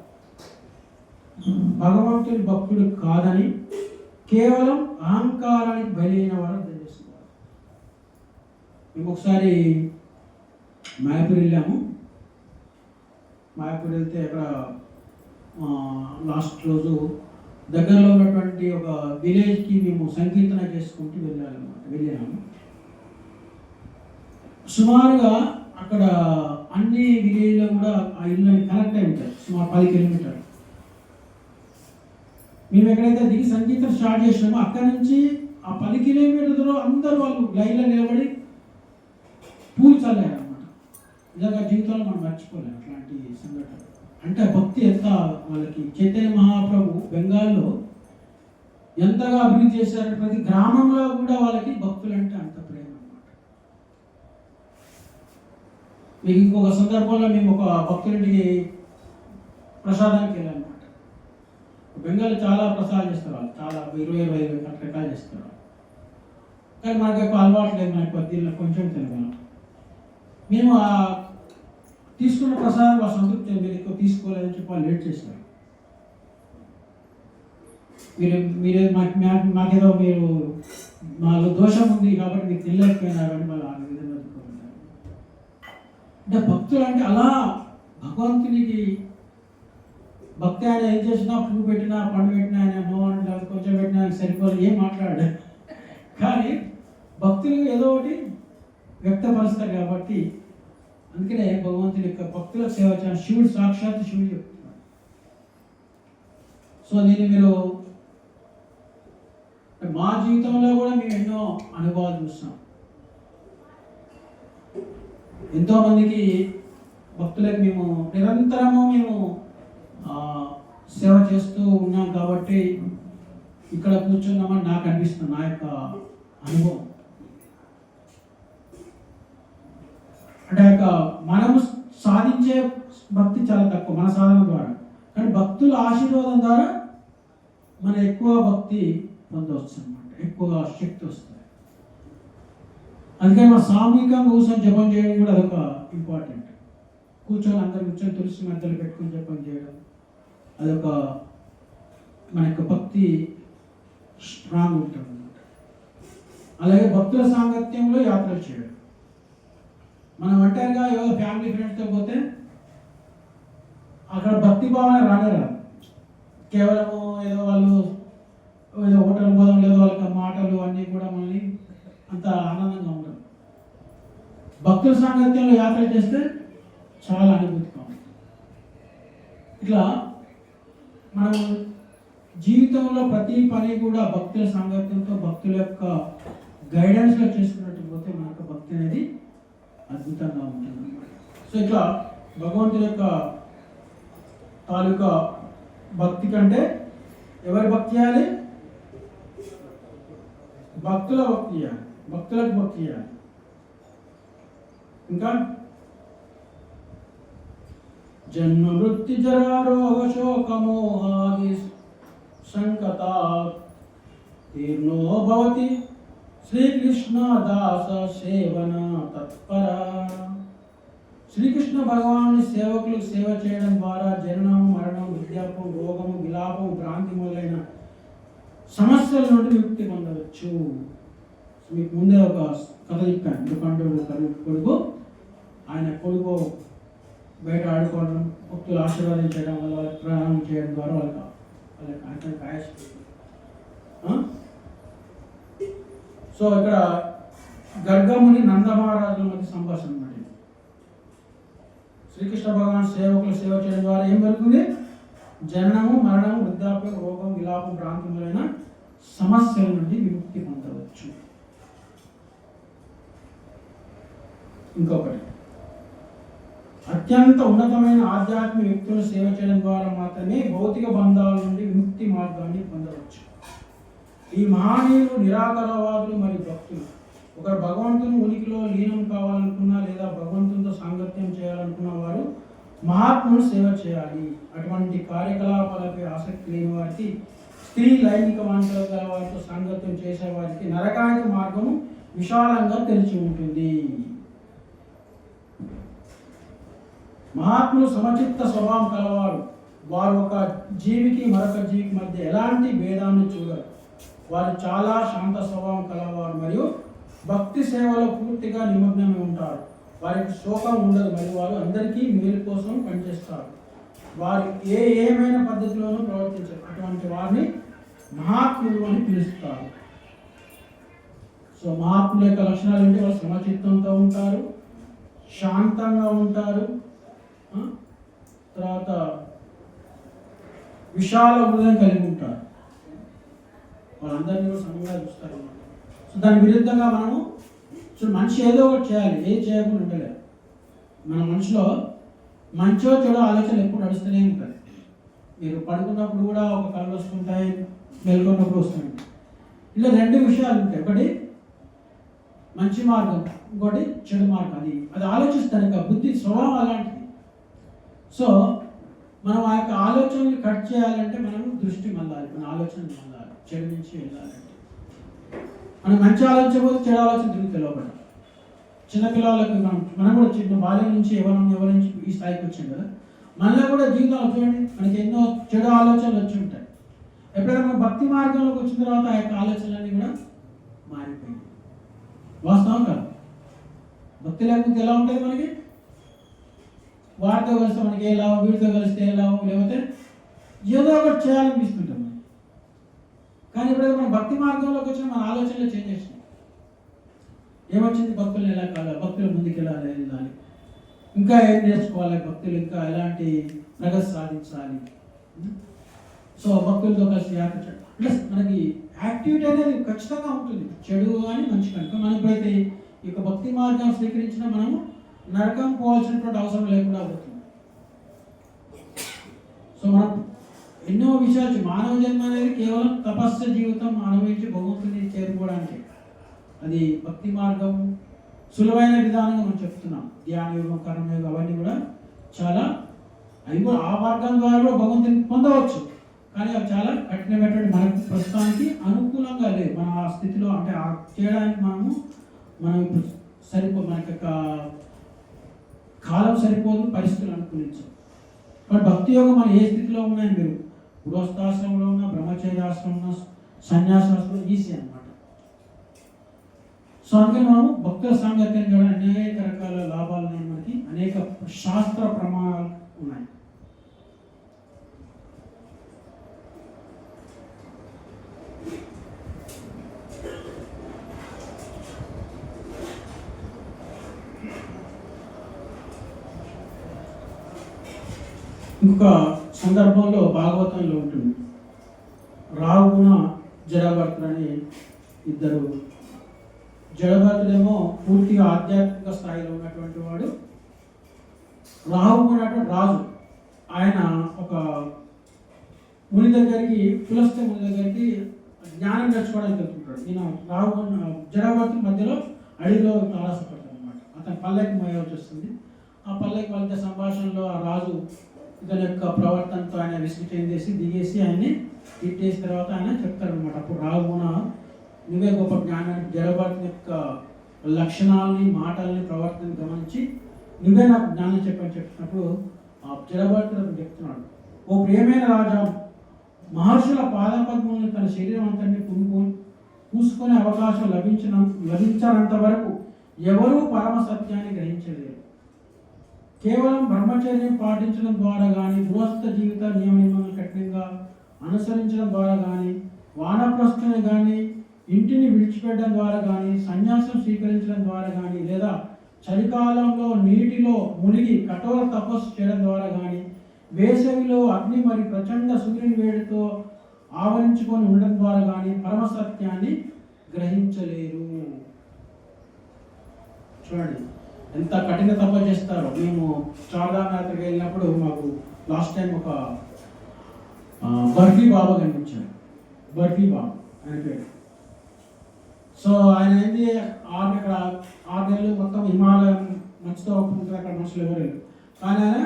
భగవంతుని భక్తుడు కాదని కేవలం అహంకారానికి బలైన వాడు అర్థం చేసుకోవాలి. మేము ఒకసారి మాయాపూర్ వెళ్ళాము. మాయాపూర్ వెళ్తే అక్కడ లాస్ట్ రోజు దగ్గరలో ఉన్నటువంటి ఒక విలేజ్కి మేము సంకీర్తన చేసుకుంటూ వెళ్ళాము. సుమారుగా అక్కడ అన్ని విలేజ్లో కూడా ఆ ఇల్లు కనెక్ట్ అయి ఉంటాయి. సుమారు 10 కిలోమీటర్లు. మేము ఎక్కడైతే దిగి సంగీతం స్టార్ట్ చేసినామో అక్కడి నుంచి ఆ 10 కిలోమీటర్లో అందరూ వాళ్ళు లైన్లో నిలబడి పూలు చల్లారన్నమాట. నిజంగా జీవితంలో మనం మర్చిపోలేము అట్లాంటి సంఘటన. అంటే భక్తి ఎంత వాళ్ళకి. చైతన్య మహాప్రభు బెంగాల్లో ఎంతగా అభివృద్ధి చేశారు. ప్రతి గ్రామంలో కూడా వాళ్ళకి భక్తులు అంటే అంత ప్రేమ అన్నమాట. మీకు ఇంకొక సందర్భంలో మేము ఒక భక్తుడింటికి ప్రసాదానికి వెళ్ళామన్నమాట. బెంగాల్ చాలా ప్రసాదాలు చేస్తారు వాళ్ళు, చాలా 20-25 రకాలు చేస్తారు. కానీ మనకు ఎక్కువ అలవాటు లేదు, మనకు దీనిలో కొంచెం తినగలం. మేము ఆ తీసుకున్న ప్రసాదం వాళ్ళ సంతృప్తి, మీరు ఎక్కువ తీసుకోలేదని చెప్పి వాళ్ళు లేట్ చేశారు. మీరే మాకేదో మీరు మాలో దోషం ఉంది కాబట్టి మీరు తినలేకపోయినారు అని వాళ్ళు ఆ విధంగా చెప్పుకుంటారు. అంటే భక్తులు అంటే అలా భగవంతునికి భక్తి. ఆయన ఏం చేసినా పువ్వు పెట్టినా పండు పెట్టినా ఆయన నో అంటే కొంచెం పెట్టినా సరిపోదు, ఏం మాట్లాడాడు. కానీ భక్తులు ఏదో ఒకటి వ్యక్తపరుస్తారు కాబట్టి అందుకనే భగవంతుని యొక్క భక్తులకు సేవ చేయాలి. శివుడు సాక్షాత్ శివుడు చెప్తున్నాడు. సో దీన్ని మీరు మా జీవితంలో కూడా మేము ఎన్నో అనుభవాలు చూస్తాం. ఎంతోమందికి భక్తులకు మేము నిరంతరము మేము సేవ చేస్తూ ఉన్నాం కాబట్టి ఇక్కడ కూర్చున్నామని నాకు అనిపిస్తుంది, నా యొక్క అనుభవం. అంటే మనము సాధించే భక్తి చాలా తక్కువ మన సాధన ద్వారా, కానీ భక్తుల ఆశీర్వాదం ద్వారా మన ఎక్కువ భక్తి పొందవచ్చు అన్నమాట, ఎక్కువ శక్తి వస్తుంది. అందుకని మన సామూహికంగా కూర్చొని జపం చేయడం కూడా అదొక ఇంపార్టెంట్. అందరు కూర్చొని తులసి మధ్యలో పెట్టుకుని జపం చేయడం అదొక మన యొక్క భక్తి స్ట్రాంగ్ ఉంటుంది అన్నమాట. అలాగే భక్తుల సాంగత్యంలో యాత్రలు చేయడం. మనం ఒంటరిగా ఏదో ఫ్యామిలీ ఫ్రెండ్స్తో పోతే అక్కడ భక్తి భావన రాదు. కేవలము ఏదో వాళ్ళు ఏదో హోటల్ పోదాం, లేదో వాళ్ళకి మాటలు అన్నీ కూడా మనల్ని అంత ఆనందంగా ఉండదు. భక్తుల సాంగత్యంలో యాత్ర చేస్తే చాలా అనుభూతిగా ఉంటుంది. ఇట్లా మనం జీవితంలో ప్రతి పని కూడా భక్తుల సాంగత్యంతో భక్తుల యొక్క గైడెన్స్లో చేసుకున్నట్టు పోతే మన యొక్క భక్తి అనేది అద్భుతంగా ఉంటుంది. సో ఇట్లా భగవంతుని యొక్క తాలూకా భక్తి కంటే ఎవరి భక్తి చేయాలి? భక్తుల భక్తి చేయాలి, భక్తులకు భక్తి చేయాలి. ఇంకా జన్మ మృత్యు జరా రోగ శోక మోహాది సంకతా తీర్ణో భవతి శ్రీకృష్ణ దాస సేవన తత్పర. శ్రీకృష్ణ భగవాను సేవకులకు సేవ చేయడం ద్వారా జననం, మరణం, వృద్ధాప్యం, రోగము, విలాపం, భ్రాంతి మొదలైన సమస్యల నుండి విముక్తి పొందవచ్చు. మీకు ముందే ఒక కథ చెప్పాను. దుకాండు కొడుకు, ఆయన కొడుకు బయట ఆడుకోవడం, భక్తులు ఆశీర్వాదించడం వల్ల వాళ్ళకి ప్రాణం చేయడం ద్వారా వాళ్ళకి ఆయాసపడుతుంది. సో ఇక్కడ గర్గముని నందమహారాజుల మధ్య సంభాషణ అన్నమాట. శ్రీకృష్ణ భగవాన్ సేవకులు సేవ చేయడం ద్వారా ఏం జరుగుతుంది? జననము, మరణము, వృద్ధాప్యం, రోగం, విలాపం, భ్రాంతి మొదలైన సమస్యల నుండి విముక్తి పొందవచ్చు. ఇంకొకటి, అత్యంత ఉన్నతమైన ఆధ్యాత్మిక వ్యక్తులు సేవ చేయడం ద్వారా మాత్రమే భౌతిక బంధాల నుండి విముక్తి మార్గాన్ని పొందవచ్చు. ఈ మహనీయులు నిరాకరవాదులు మరియు భక్తులు. ఒకరు భగవంతుని ఉనికిలో లీనం కావాలనుకున్నా లేదా భగవంతునితో సాంగత్యం చేయాలనుకున్న వారు మహాత్మును సేవ చేయాలి. అటువంటి కార్యకలాపాలపై ఆసక్తి లేని వారికి, స్త్రీ లైంగిక వాంఛలు గల వారితో సాంగత్యం చేసే వారికి నరకానికి మార్గము విశాలంగా తెరిచి ఉంటుంది. మహాత్ములు సమచిత్త స్వభావం కలవారు. వారు ఒక జీవికి మరొక జీవికి మధ్య ఎలాంటి భేదాన్ని చూడరు. వారు చాలా శాంత స్వభావం కలవారు మరియు భక్తి సేవలో పూర్తిగా నిమగ్నమై ఉంటారు. వారికి శోకం ఉండదు మరియు వారు అందరికీ మేలు కోసం పనిచేస్తారు. వారు ఏమైనా పద్ధతిలోనూ ప్రవర్తించరు. అటువంటి వారిని మహాత్ములు అని పిలుస్తారు. సో మహాత్ముల యొక్క లక్షణాలు ఏంటి? వాళ్ళు సమచిత్తంతో ఉంటారు, శాంతంగా ఉంటారు, తర్వాత విశాల హృదయం కలిగి ఉంటారు. వాళ్ళందరినీ కూడా సమంగా చూస్తారు. సో దాని విరుద్ధంగా మనము సో మనిషి ఏదో ఒకటి చేయాలి, ఏది చేయకుండా ఉండలేదు. మన మనసులో మంచో చెడో ఆలోచనలు ఎప్పుడు నడుస్తూనే ఉంటాయి. మీరు పడుకున్నప్పుడు కూడా ఒక కళ్ళు వస్తుంటాయి, మెలుకున్నప్పుడు వస్తుంటాయి. ఇలా రెండు విషయాలు ఉంటాయి, ఒకటి మంచి మార్గం, ఇంకోటి చెడు మార్గం. అది ఆలోచిస్తాను ఇంకా బుద్ధి స్వభావం అలాంటిది. సో మనం ఆ యొక్క ఆలోచనలు కట్ చేయాలంటే మనం దృష్టి మళ్ళాలి, మన ఆలోచనలు మళ్ళాలి, చెడు నుంచి వెళ్ళాలంటే. మనం మంచి ఆలోచించకపోతే చెడు ఆలోచన తిరిగి తెలియబడి చిన్నపిల్లలకు మనం కూడా చిన్న బాల్యం నుంచి ఎవరి నుంచి ఈ స్థాయికి వచ్చాం కదా, మనలో కూడా జీవితంలో చూడండి మనకి ఎన్నో చెడు ఆలోచనలు వచ్చి ఉంటాయి. ఎప్పుడైనా మనం భక్తి మార్గంలోకి వచ్చిన తర్వాత ఆ యొక్క ఆలోచనలన్నీ కూడా మారిపోయింది. వాస్తవం కాదు. భక్తి లేకపోతే ఎలా ఉంటుంది మనకి? వారితో కలిస్తే మనకి ఏ లాభం, వీడితో కలిస్తే ఏ లాభం, లేకపోతే ఏదో ఒకటి చేయాలనిపిస్తుంటాం. కానీ ఎప్పుడైతే మనం భక్తి మార్గంలోకి వచ్చిన మన ఆలోచనలు చేంజ్ చేసినాయి. ఏమొచ్చింది? భక్తులు ఎలా కావాలి, భక్తులు ముందుకు వెళ్ళాలి, ఇంకా ఏం నేర్చుకోవాలి, భక్తులు ఇంకా ఎలాంటి ప్రగతి సాధించాలి. సో భక్తులతో కలిసి యాత్ర అంటే మనకి యాక్టివిటీ అనేది ఖచ్చితంగా ఉంటుంది, చెడు కానీ మంచి కనుక. మనం ఎప్పుడైతే ఈ యొక్క భక్తి మార్గాన్ని స్వీకరించినా మనము నరకం పోవాల్సినటువంటి అవసరం లేకుండా అవుతుంది. సో మనం ఎన్నో విషయాలు, మానవ జన్మ అనేది కేవలం తపస్సు జీవితం అనుభవించి భగవంతుని చేరుకోవడానికి. అది భక్తి మార్గం సులువైన విధానంగా మనం చెప్తున్నాం. ధ్యాన యోగం, కర్మయోగం అవన్నీ కూడా చాలా, అవి కూడా ఆ మార్గం ద్వారా కూడా భగవంతుని పొందవచ్చు. కానీ అవి చాలా కఠినమైనటువంటి, మనకు ప్రస్తుతానికి అనుకూలంగా లేదు. మన ఆ స్థితిలో అంటే ఆ చేయడానికి మనం ఇప్పుడు మనకి కాలం సరిపోదు, పరిస్థితులు అనుకూలించవు. బట్ భక్తి యోగం మనం ఏ స్థితిలో ఉన్నాయని మీరు గృహస్థాశ్రమంలో ఉన్న, బ్రహ్మచర్యాశ్రమం ఉన్న, సన్యాసాశ్రమం ఈజీ అనమాట. సో అందుకని మనం భక్తుల సాంగత్యం కూడా అనేక రకాల లాభాలు ఉన్నాయి, మనకి అనేక శాస్త్ర ప్రమాణాలు ఉన్నాయి. ఇంకొక సందర్భంలో భాగవతంలో ఉంటుంది, రావున జడభరతుడు అని ఇద్దరు. జడభరతుడేమో పూర్తిగా ఆధ్యాత్మిక స్థాయిలో ఉన్నటువంటి వాడు, రాహు ఉన్నటువంటి రాజు. ఆయన ఒక ముని దగ్గరికి, పులస్త్య ముని దగ్గరికి జ్ఞానం నేర్చుకోవడానికి వెళ్తుంటాడు. ఈయన రాహు జడభరతుడి మధ్యలో అడవిలో తారసపడతాడు అనమాట. అతని పల్లెకి మోయాల్సి వస్తుంది. ఆ పల్లెకి వాళ్ళ సంభాషణలో ఆ రాజు ఇతని యొక్క ప్రవర్తనతో ఆయన విసుగు చెందేసి దిగేసి ఆయన్ని తిట్టేసిన తర్వాత ఆయన చెప్తాడు అనమాట. అప్పుడు రాగుణ, నువ్వే గొప్ప జ్ఞానాన్ని, జడభరతుని యొక్క లక్షణాలని, మాటల్ని, ప్రవర్తనని గమనించి నువ్వే నాకు జ్ఞానం చెప్పినప్పుడు ఆ జడభరతుడు చెప్తున్నాడు, ఓ ప్రియమైన రాజా, మహర్షుల పాదపద్మల్ని తన శరీరం అంతటిని పూసుకునే అవకాశం లభించినంత వరకు ఎవరూ పరమ సత్యాన్ని గ్రహించలేరు. కేవలం బ్రహ్మచర్యం పాటించడం ద్వారా కానీ, గృహస్థ జీవిత నియమ నియమాలను కఠినంగా అనుసరించడం ద్వారా కానీ, వానప్రస్థుని కానీ, ఇంటిని విడిచిపెట్టడం ద్వారా కానీ, సన్యాసం స్వీకరించడం ద్వారా కానీ, లేదా చలికాలంలో నీటిలో మునిగి కఠోర తపస్సు చేయడం ద్వారా కానీ, వేసవిలో అగ్ని మరి ప్రచండ సూర్యుని వేడితో ఆవరించుకొని ఉండడం ద్వారా కానీ పరమసత్యాన్ని గ్రహించలేరు. చూడండి ఎంత కఠిన తపస్సు చేస్తారో. మేము చార్ధామ్ యాత్రకి వెళ్ళినప్పుడు మాకు లాస్ట్ టైం ఒక బర్ఫీ బాబా కనిపించాడు. బర్ఫీ బాబా ఆయన పేరు. సో ఆయన ఏంటి, ఇక్కడ 6 నెలలు మొత్తం హిమాలయం మంచుతో ఉంటుంది, అక్కడ మనుషులు ఎవరు లేరు. కానీ ఆయన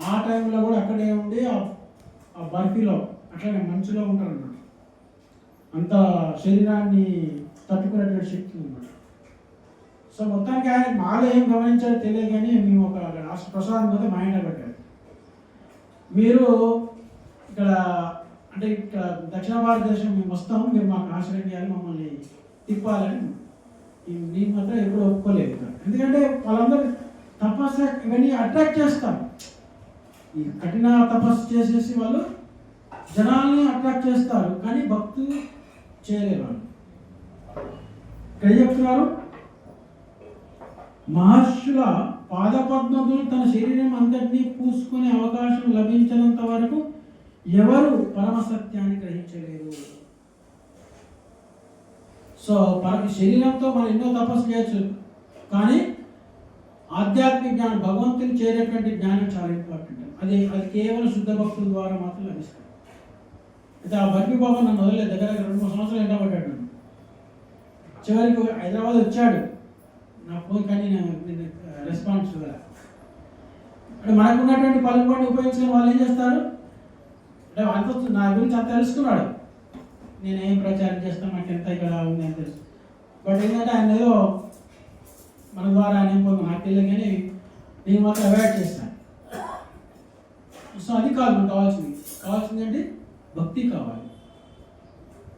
ఆ టైంలో కూడా అక్కడే ఉండి ఆ బర్ఫీలో అట్లనే మంచులో ఉంటారు అన్నమాట. అంత శరీరాన్ని తట్టుకునేటువంటి శక్తి ఉందన్నమాట. సో మొత్తానికి ఆయన మాలో ఏం గమనించాలో తెలియదు, కానీ మేము ఒక రాష్ట్ర ప్రసాదం పోతే మా ఇంట్లో పెట్టారు. మీరు ఇక్కడ అంటే ఇక్కడ దక్షిణ భారతదేశం మేము వస్తాము, మీరు మాకు ఆశ్రయం చేయాలి, మమ్మల్ని తిప్పాలని నేను మాత్రం ఎప్పుడు ఒప్పుకోలేదు. ఎందుకంటే వాళ్ళందరూ తపస్సు ఇవన్నీ అట్రాక్ట్ చేస్తారు. ఈ కఠిన తపస్సు చేసేసి వాళ్ళు జనాల్ని అట్రాక్ట్ చేస్తారు, కానీ భక్తులు చేయలేరు. వాళ్ళు ఇక్కడ చెప్తున్నారు, మహర్షుల పాదపద్మములు తన శరీరం అంతటినీ పూసుకునే అవకాశం లభించినంత వరకు ఎవరు పరమసత్యాన్ని గ్రహించలేరు. సో శరీరంతో మనం ఎన్నో తపస్సు చేయొచ్చు, కానీ ఆధ్యాత్మిక జ్ఞానం, భగవంతుని చేరేటువంటి జ్ఞానం చాలా ఇంపార్టెంట్. అది కేవలం శుద్ధ భక్తుల ద్వారా మాత్రం లభిస్తుంది. అయితే ఆ బర్ఫీ బాబా నన్ను వదలలేదు. దగ్గర 2-3 సంవత్సరాలు ఎండబడ్డాడు. చివరికి హైదరాబాద్ వచ్చాడు నా ఫోన్, కానీ నేను రెస్పాన్స్ ఇవ్వాలి. అంటే మనకు ఉన్నటువంటి పలుకుబడిని ఉపయోగించుకొని వాళ్ళు ఏం చేస్తారు అంటే అంత నా గురించి అంత తెలుసుకున్నాడు, నేనేం ప్రచారం చేస్తాను, నాకు ఎంత ఇక్కడ ఉంది అని తెలుసు. బట్ ఏంటంటే ఆయన ఏదో మన ద్వారా ఆయన ఏం పోతుంది నాకు తెలియదు, కానీ నేను మాత్రం అవాయిడ్ చేస్తాను. సో అది కాదు మనకు కావాల్సింది ఏంటి, భక్తి కావాలి.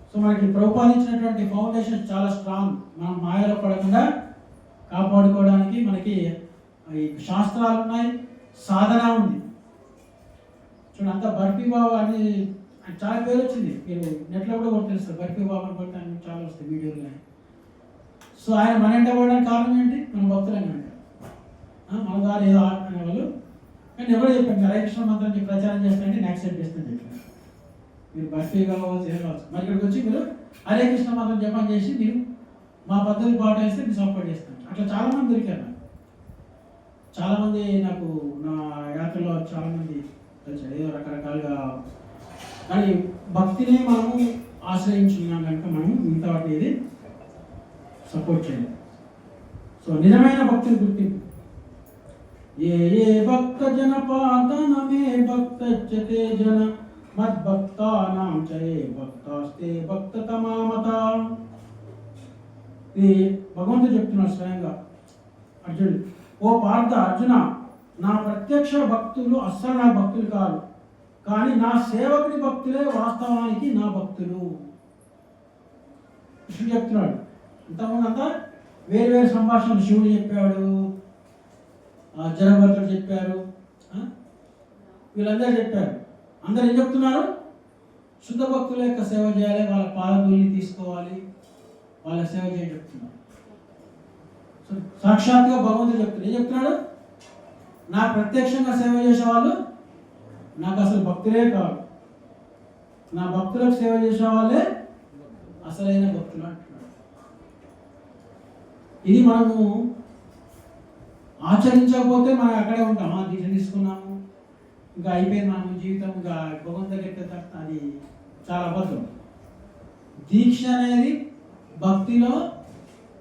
సో మనకి ప్రతిపాదించినటువంటి ఫౌండేషన్ చాలా స్ట్రాంగ్. మనం మాయలో పడకుండా కాపాడుకోవడానికి మనకి ఈ శాస్త్రాలు ఉన్నాయి, సాధన ఉంది. చూడండి, అంత బర్ఫీ బాబా అని చాలా పేరు వచ్చింది. మీరు నెట్లో కూడా తెలుస్తారు, బర్ఫీ బాబా అని కొడితే చాలా వస్తాయి వీడియోలు కానీ. సో ఆయన మన ఎంట పడడానికి కారణం ఏంటి, మన భక్తులని అంటారు. మన ద్వారా ఏదో అనేవాళ్ళు, కానీ ఎవరు చెప్పాను హరే కృష్ణ మంత్రాన్ని ప్రచారం చేస్తానంటే నేను యాక్సెప్ట్ చేస్తాను చెప్పాను. మీరు బర్ఫీ కావచ్చు ఏదో కావచ్చు, మరి ఇక్కడికి వచ్చి మీరు హరే కృష్ణ మంత్రం జపం చేసి మీరు మా పద్ధతి పాటిస్తే మీరు సపోర్ట్ చేస్తాను. అట్లా చాలామంది దొరికారు నాకు. చాలామంది నాకు నా యాత్రలో చాలామంది కలిసారు ఏదో రకరకాలుగా. కానీ భక్తిని మనము ఆశ్రయించున్నాం కనుక మనం మిగతా వాటి ఇది సపోర్ట్ చేయాలి. సో నిజమైన భక్తిని గుర్తింపు. ఏ భక్త జన పాతన మే భక్త చతే జన మద్భక్తానాం చే భక్తాస్తే భక్త తమామత. ఇది భగవంతుడు చెప్తున్నాడు స్వయంగా అర్జునుడు. ఓ పార్థ, అర్జున, నా ప్రత్యక్ష భక్తులు అస్సలు నా భక్తులు కాదు, కానీ నా సేవకుని భక్తులే వాస్తవానికి నా భక్తులు. కృష్ణుడు చెప్తున్నాడు. ఇంతకుముందు అంతా వేరు వేరు సంభాషణలు శివుడు చెప్పాడు, జనభర్తుడు చెప్పారు, వీళ్ళందరూ చెప్పారు. అందరు ఏం చెప్తున్నారు, శుద్ధ భక్తుల యొక్క సేవ చేయాలి, వాళ్ళ పాలధూళిని తీసుకోవాలి, వాళ్ళ సేవ చేయాలి చెప్తున్నారు. సో సాక్షాత్గా భగవంతుడు చెప్తున్నాడు. ఏం చెప్తున్నాడు, నా ప్రత్యక్షంగా సేవ చేసే వాళ్ళు నాకు అసలు భక్తులే కాదు, నా భక్తులకు సేవ చేసే వాళ్ళే అసలైన భక్తులు అంటున్నాడు. ఇది మనము ఆచరించకపోతే మనం అక్కడే ఉంటాం. దీక్ష తీసుకున్నాము, ఇంకా అయిపోయింది మన జీవితం, ఇంకా భగవంతు దగ్గరికి తప్ప అది చాలా అబద్ధం. దీక్ష అనేది భక్తిలో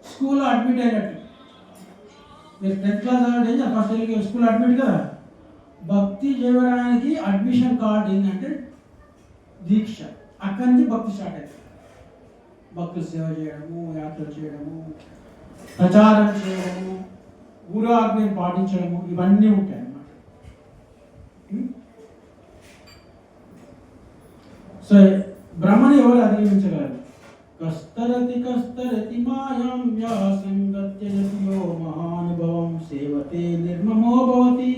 స్కూల్లో అడ్మిట్ అయినట్టు. మీరు 10th క్లాస్ అంటే ఫస్ట్ ఇయర్కి స్కూల్ అడ్మిట్ కదా, భక్తి చేయడానికి అడ్మిషన్ కార్డు ఏంటంటే దీక్ష. అక్కడి నుంచి భక్తి స్టార్ట్ అవుతుంది. భక్తులు సేవ చేయడము, యాత్రలు చేయడము, ప్రచారం చేయడము, గురు ఆజ్ఞను పాటించడము, ఇవన్నీ ఉంటాయి అన్నమాట. సో బ్రహ్మని ఎవరు అధిగమించగలరు? కస్తరతి మాయాం వ్యాసంగత్యో మహానుభవం సేవతే నిర్మమో భవతి.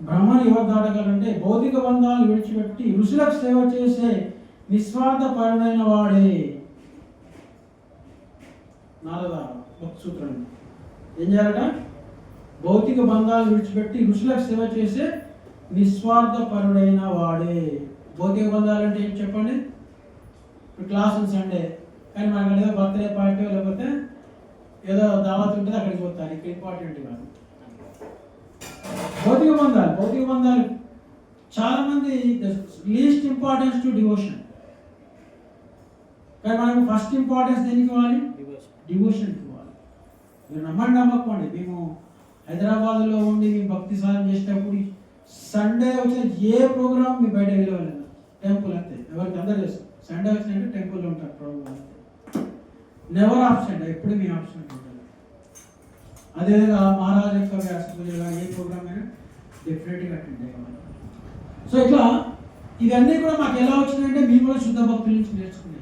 బ్రహ్మని ఎవరు దాటగలంటే భౌతిక బంధాలు విడిచిపెట్టి ఋషులకు సేవ చేసే నిస్వార్థపరుడైన వాడే. నారద భక్తి సూత్రం ఏం చేయాలట, భౌతిక బంధాలు విడిచిపెట్టి ఋషులకు సేవ చేసే నిస్వార్థపరుడైన వాడే. భౌతిక బంధాలు అంటే ఏంటి చెప్పండి. ఇప్పుడు క్లాస్ ఉంది సండే, కానీ మనకు ఏదో బర్త్డే పార్టీ లేకపోతే ఏదో దావత్ ఉంటుంది అక్కడికి పోతారు, ఇక్కడ ఇంపార్టెంట్ కాదు. భౌతిక బంధాలు చాలా మంది లీస్ట్ ఇంపార్టెన్స్ టు డివోషన్. కానీ మనకు ఫస్ట్ ఇంపార్టెన్స్ దేనికి ఇవ్వాలి, డివోషన్కి ఇవ్వాలి. మీరు నమ్మకపోండి, మేము హైదరాబాద్లో ఉండి మేము భక్తి సాధన చేసేటప్పుడు సండే వచ్చిన ఏ ప్రోగ్రామ్ మీ బయట వెళ్ళేవాళ్ళు, టెంపుల్ అంతే. ఎవరికి అందరూ చేస్తారు, సండే వచ్చినట్టు టెంపుల్లో ఉంటారు ప్రోగ్రామ్ అంతే. నెవర్ ఆబ్సెంట్, ఎప్పుడు మీ ఆబ్సెంట్ ఉంటుంది. అదేవిధంగా మహారాజు యొక్క వ్యాసపూజగా ఏ ప్రోగ్రామ్ అయినా డెఫినెట్గా అటెండ్ అయ్యేవాళ్ళు. సో ఇట్లా ఇవన్నీ కూడా మాకు ఎలా వచ్చినాయంటే మేము కూడా శుద్ధ భక్తుల నుంచి నేర్చుకున్నాం.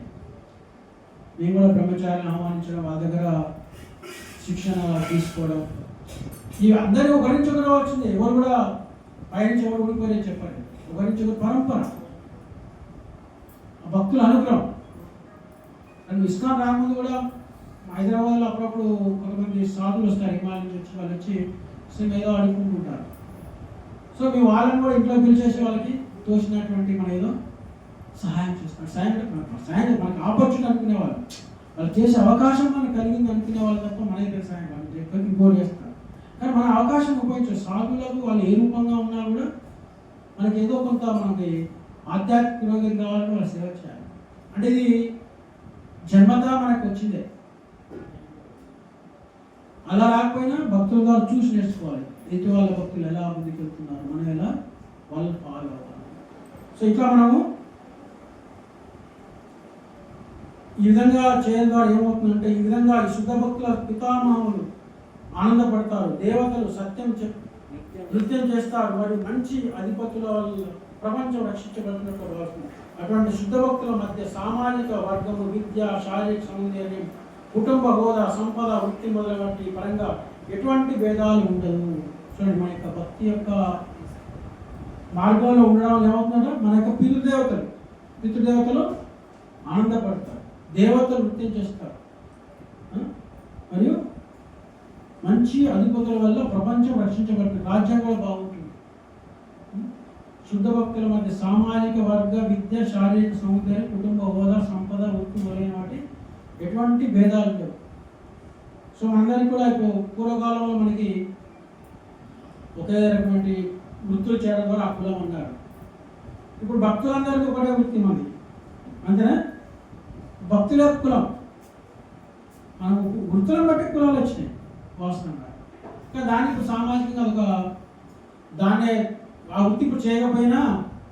మేము కూడా బ్రహ్మచారిని ఆహ్వానించడం, వాళ్ళ దగ్గర శిక్షణ తీసుకోవడం, ఇవి అందరూ ఒకరి నుంచి ఒకరు వచ్చింది. ఎవరు కూడా పైనుంచి ఎవరు ఊడిపోయి చెప్పారు, ఒకరి నుంచి ఒకరు పరంపర, భక్తుల అనుగ్రహం. అండ్ ఇస్కాన్ రాకముందు కూడా హైదరాబాద్లో అప్పుడప్పుడు కొంతమంది సాధువులు వస్తారు, హిమాలయం నుంచి వచ్చి వాళ్ళు వచ్చి సేమ్ ఏదో అడుగుకుంటుంటారు. సో మేము వాళ్ళని కూడా ఇంట్లో పిలిచేసి వాళ్ళకి తోచినటువంటి మనం ఏదో సహాయం చేస్తాం. సాయం మనకు ఆపర్చునిటీ అనుకునేవాళ్ళు, వాళ్ళు చేసే అవకాశం మనకు కలిగింది అనుకునే వాళ్ళు తప్ప మనకి వ్యవసాయం వాళ్ళు ఎక్కడికి ఇంకోటి చేస్తారు. కానీ మన అవకాశం ఉపయోగించారు. సాధువులకు వాళ్ళు ఏ రూపంగా ఉన్నా కూడా మనకి ఏదో కొంత మనకి ఆధ్యాత్మిక పురోగతి కావాలంటే వాళ్ళు సేవ చేయాలి. అంటే ఇది జన్మతా మనకు వచ్చిందే. అలా రాకపోయినా భక్తుల ద్వారా చూసి నేర్చుకోవాలి. ఎదుటి వాళ్ళ భక్తులు ఎలా అభివృద్ధికి వెళ్తున్నారు, మనం ఎలా వాళ్ళు ఫాలో అవ్వాలి. సో ఇట్లా మనము ఈ విధంగా చేయడం ద్వారా ఏమవుతుందంటే, ఈ విధంగా ఈ శుద్ధ భక్తుల పితామహులు ఆనందపడతారు. దేవతలు సత్యం నృత్యం చేస్తారు. మరియు మంచి అధిపతుల వల్ల ప్రపంచం రక్షించబడినట్టు భావిస్తుంది. అటువంటి శుద్ధ భక్తుల మధ్య సామాజిక వర్గము, విద్య, శారీరక సౌందర్యం, కుటుంబ హోదా, సంపద, వృత్తి మొదలైనటువంటి పరంగా ఎటువంటి భేదాలు ఉండదు. చూడండి, మన యొక్క భక్తి యొక్క మార్గంలో ఉండడం వల్ల ఏమవుతుందంటే మన యొక్క పితృదేవతలు ఆనందపడతారు, దేవతలు నృత్యం చేస్తారు, మరియు మంచి అధిపతుల వల్ల ప్రపంచం రక్షించబడుతుంది, రాజ్యం కూడా బాగుంటుంది. శుద్ధ భక్తుల మధ్య సామాజిక వర్గ, విద్య, శారీరక సౌందర్యం, కుటుంబ హోదా, సంపద, వృత్తి మొదలైన వాటి ఎటువంటి భేదాలు లేవు. సో అందరికీ కూడా ఇప్పుడు పూర్వకాలంలో మనకి ఒకే రకమైన వృత్తులు చేయడం ద్వారా ఆ కులం అన్నారు. ఇప్పుడు భక్తులందరికీ ఒకటే వృత్తి మంది, అంతేనా? భక్తుల కులం, మనం వృత్తులను బట్టి కులాలు వచ్చినాయి వాస్తవంగా. కానీ దానికి సామాజికంగా ఒక దాన్నే ఆ వృత్తి ఇప్పుడు చేయకపోయినా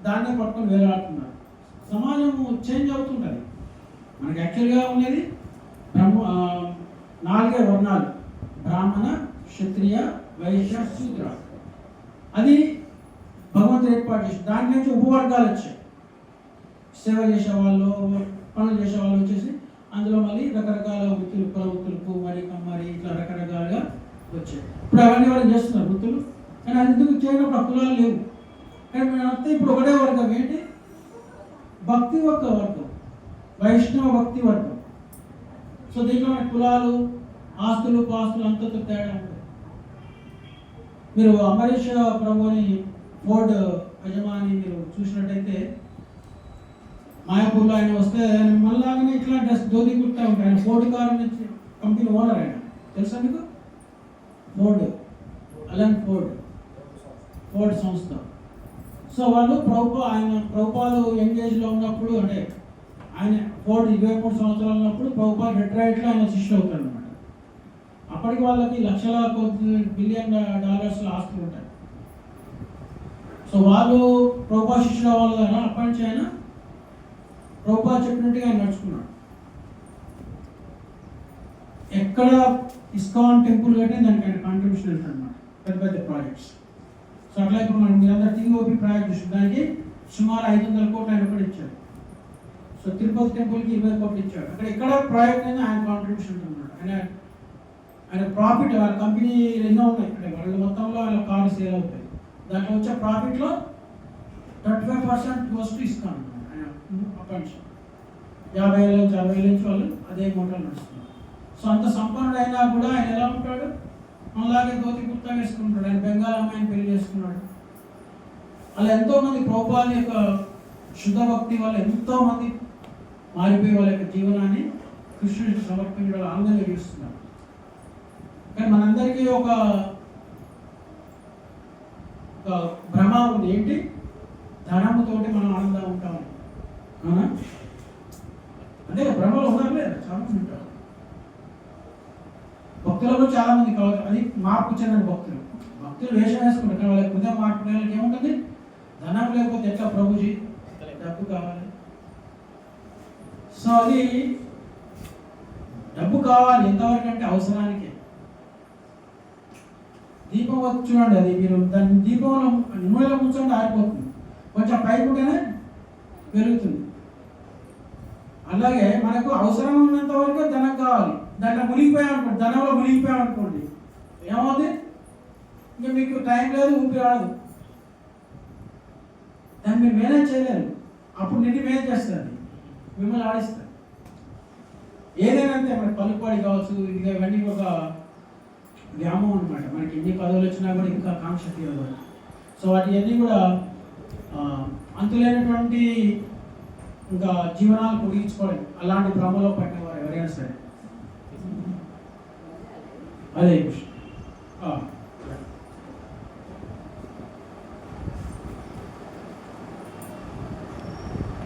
దాన్నే పట్టుకొని వేలాడుతున్నారు. సమాజం చేంజ్ అవుతుంటుంది. మనకి యాక్చువల్గా ఉండేది 4 వర్ణాలు: బ్రాహ్మణ, క్షత్రియ, వైశ్య, శూద్ర. అది భగవంతుడు ఏర్పాటు చేసి దాని నుంచి ఉపవర్గాలు వచ్చాయి. సేవ చేసేవాళ్ళు, పనులు చేసేవాళ్ళు వచ్చేసి అందులో మళ్ళీ రకరకాల వృత్తులు, కుల వృత్తులు, కుమ్మరి, కమ్మరి, ఇట్లా రకరకాలుగా వచ్చాయి. ఇప్పుడు అవన్నీ వాళ్ళు చేస్తున్నారు వృత్తులు. కానీ అది ఎందుకు చేయనప్పుడు ఆ కులాలు లేవు. కానీ మేము అంతా ఇప్పుడు ఒకటే వర్గం, ఏంటి? భక్తి ఒక్క వర్గం, వైష్ణవ భక్తి వర్గం. సో దీంట్లో కులాలు, ఆస్తులు, పాస్తులు అంతతో తేడా ఉంటుంది. మీరు అంబరీష్ ప్రభుని ఫోర్డ్ యజమాని మీరు చూసినట్టయితే మాయాపూర్లో ఆయన వస్తే మళ్ళాగానే ఇట్లా డ్రెస్ ధోతి కుర్తా ఉంటాయి. ఆయన ఫోర్డ్ కారు నుంచి కంపెనీ ఓనర్, ఆయన తెలుసా మీకు? అలన్ ఫోర్డ్ సంస్థ. సో వాళ్ళు ప్రభుపాలు ఎంగేజ్లో ఉన్నప్పుడు, అంటే ఆయన ఫోర్డ్ 23 సంవత్సరాలు ఉన్నప్పుడు ప్రభుపాలు డెట్రాయిట్లో ఆయన శిష్యులు అవుతారు అనమాట. అప్పటికి వాళ్ళకి లక్షల $1 బిలియన్ ఆస్తులు ఉంటాయి. సో వాళ్ళు ప్రభుపా శిష్యులు అవ్వాలి కదా, అప్పటి నుంచి ఆయన ప్రభుపా చెప్పినట్టుగా ఆయన నడుచుకున్నాడు. ఎక్కడ ఇస్కాన్ టెంపుల్ కట్టిన దానికి ఆయన కాంట్రిబ్యూషన్ వెళ్తాడు అనమాట, పెద్ద ప్రాజెక్ట్స్. సో అట్లా ఇప్పుడు మనం మీరందరూ టీఓపీ ప్రాజెక్ట్ చూసిన దానికి సుమారు 500 కోట్లు ఆయన కూడా ఇచ్చారు. సో తిరుపతి టెంపుల్కి 20 కోట్లు ఇచ్చాడు. అక్కడ ఎక్కడ ప్రాజెక్ట్ అయినా ఆయన కాంట్రిబ్యూషన్ ఉంటుందన్నమాట. ఆయన ప్రాఫిట్, వాళ్ళ కంపెనీ ఎన్నో ఉన్నాయి, అంటే వాళ్ళ మొత్తంలో వాళ్ళ కారు సేల్ అవుతాయి. దాంట్లో వచ్చే ప్రాఫిట్లో 35% గోస్ టు ఇస్కాన్. ఆయన అప్పటి నుంచి 50,000 నుంచి 60,000 నుంచి వాళ్ళు అదే మోటార్ నడుస్తున్నారు. సో అంత సంపన్నుడు అయినా కూడా ఆయన ఎలా ఉంటాడు? మనలాగే ధోతి కుర్తా వేసుకుంటాడు. ఆయన బెంగాల్ అమ్మాయిని పెళ్లి చేసుకున్నాడు. అలా ఎంతోమంది ప్రభుపాల యొక్క శుద్ధ భక్తి వల్ల ఎంతోమంది మారిపోయి వాళ్ళ యొక్క జీవనాన్ని కృష్ణుడికి సమర్పించడం ఆనందంగా జీవిస్తున్నారు. కానీ మనందరికీ ఒక భ్రమ ఉంది, ఏంటి? ధనముతోటి మనం ఆనందంగా ఉంటామని. అవునా? అంటే భ్రమలో ఉన్నారు లేదా? చాలా మంది ఉంటారు. భక్తులలో చాలా మంది కావాలి, అది మార్పు చెందిన భక్తులు వేషం వేసుకుంటారు. కానీ వాళ్ళకి హృదయం మార్పు వాళ్ళకి ఏముంటుంది? ధనం లేకపోతే ఎట్లా ప్రభుజీ? డబ్బు కావాలి. సో అది డబ్బు కావాలి ఎంతవరకు అంటే అవసరానికే. దీపం చూడండి, అది మీరు దాన్ని దీపంలో నూనెలో కూర్చొని ఆరిపోతుంది, కొంచెం పైకి ఉంటేనే పెరుగుతుంది. అలాగే మనకు అవసరం ఉన్నంత వరకు ధనం కావాలి. దాంట్లో మునిగిపోయామనుకోండి, ధనంలో మునిగిపోయామనుకోండి, ఏమవుతుంది? ఇంకా మీకు టైం లేదు, ఊపిరి రాదు, దాన్ని మీరు మేనేజ్ చేయలేరు. అప్పుడు నిన్ను మేనేజ్ చేస్తుంది, మిమ్మల్ని ఆడిస్తారు. ఏదైనా అంతే, మనకి పలుకుబడి కావచ్చు, ఇది ఇవన్నీ ఒక వ్యామోహం అనమాట. మనకి ఎన్ని పదవులు వచ్చినా కూడా ఇంకా కాంక్ష తీరదు. సో వాటి అన్నీ కూడా అంతులేనటువంటి ఇంకా జీవనాలు పొడిగించుకోవడం, అలాంటి భ్రమలో పడినవారు ఎవరైనా సరే. హరే కృష్ణ.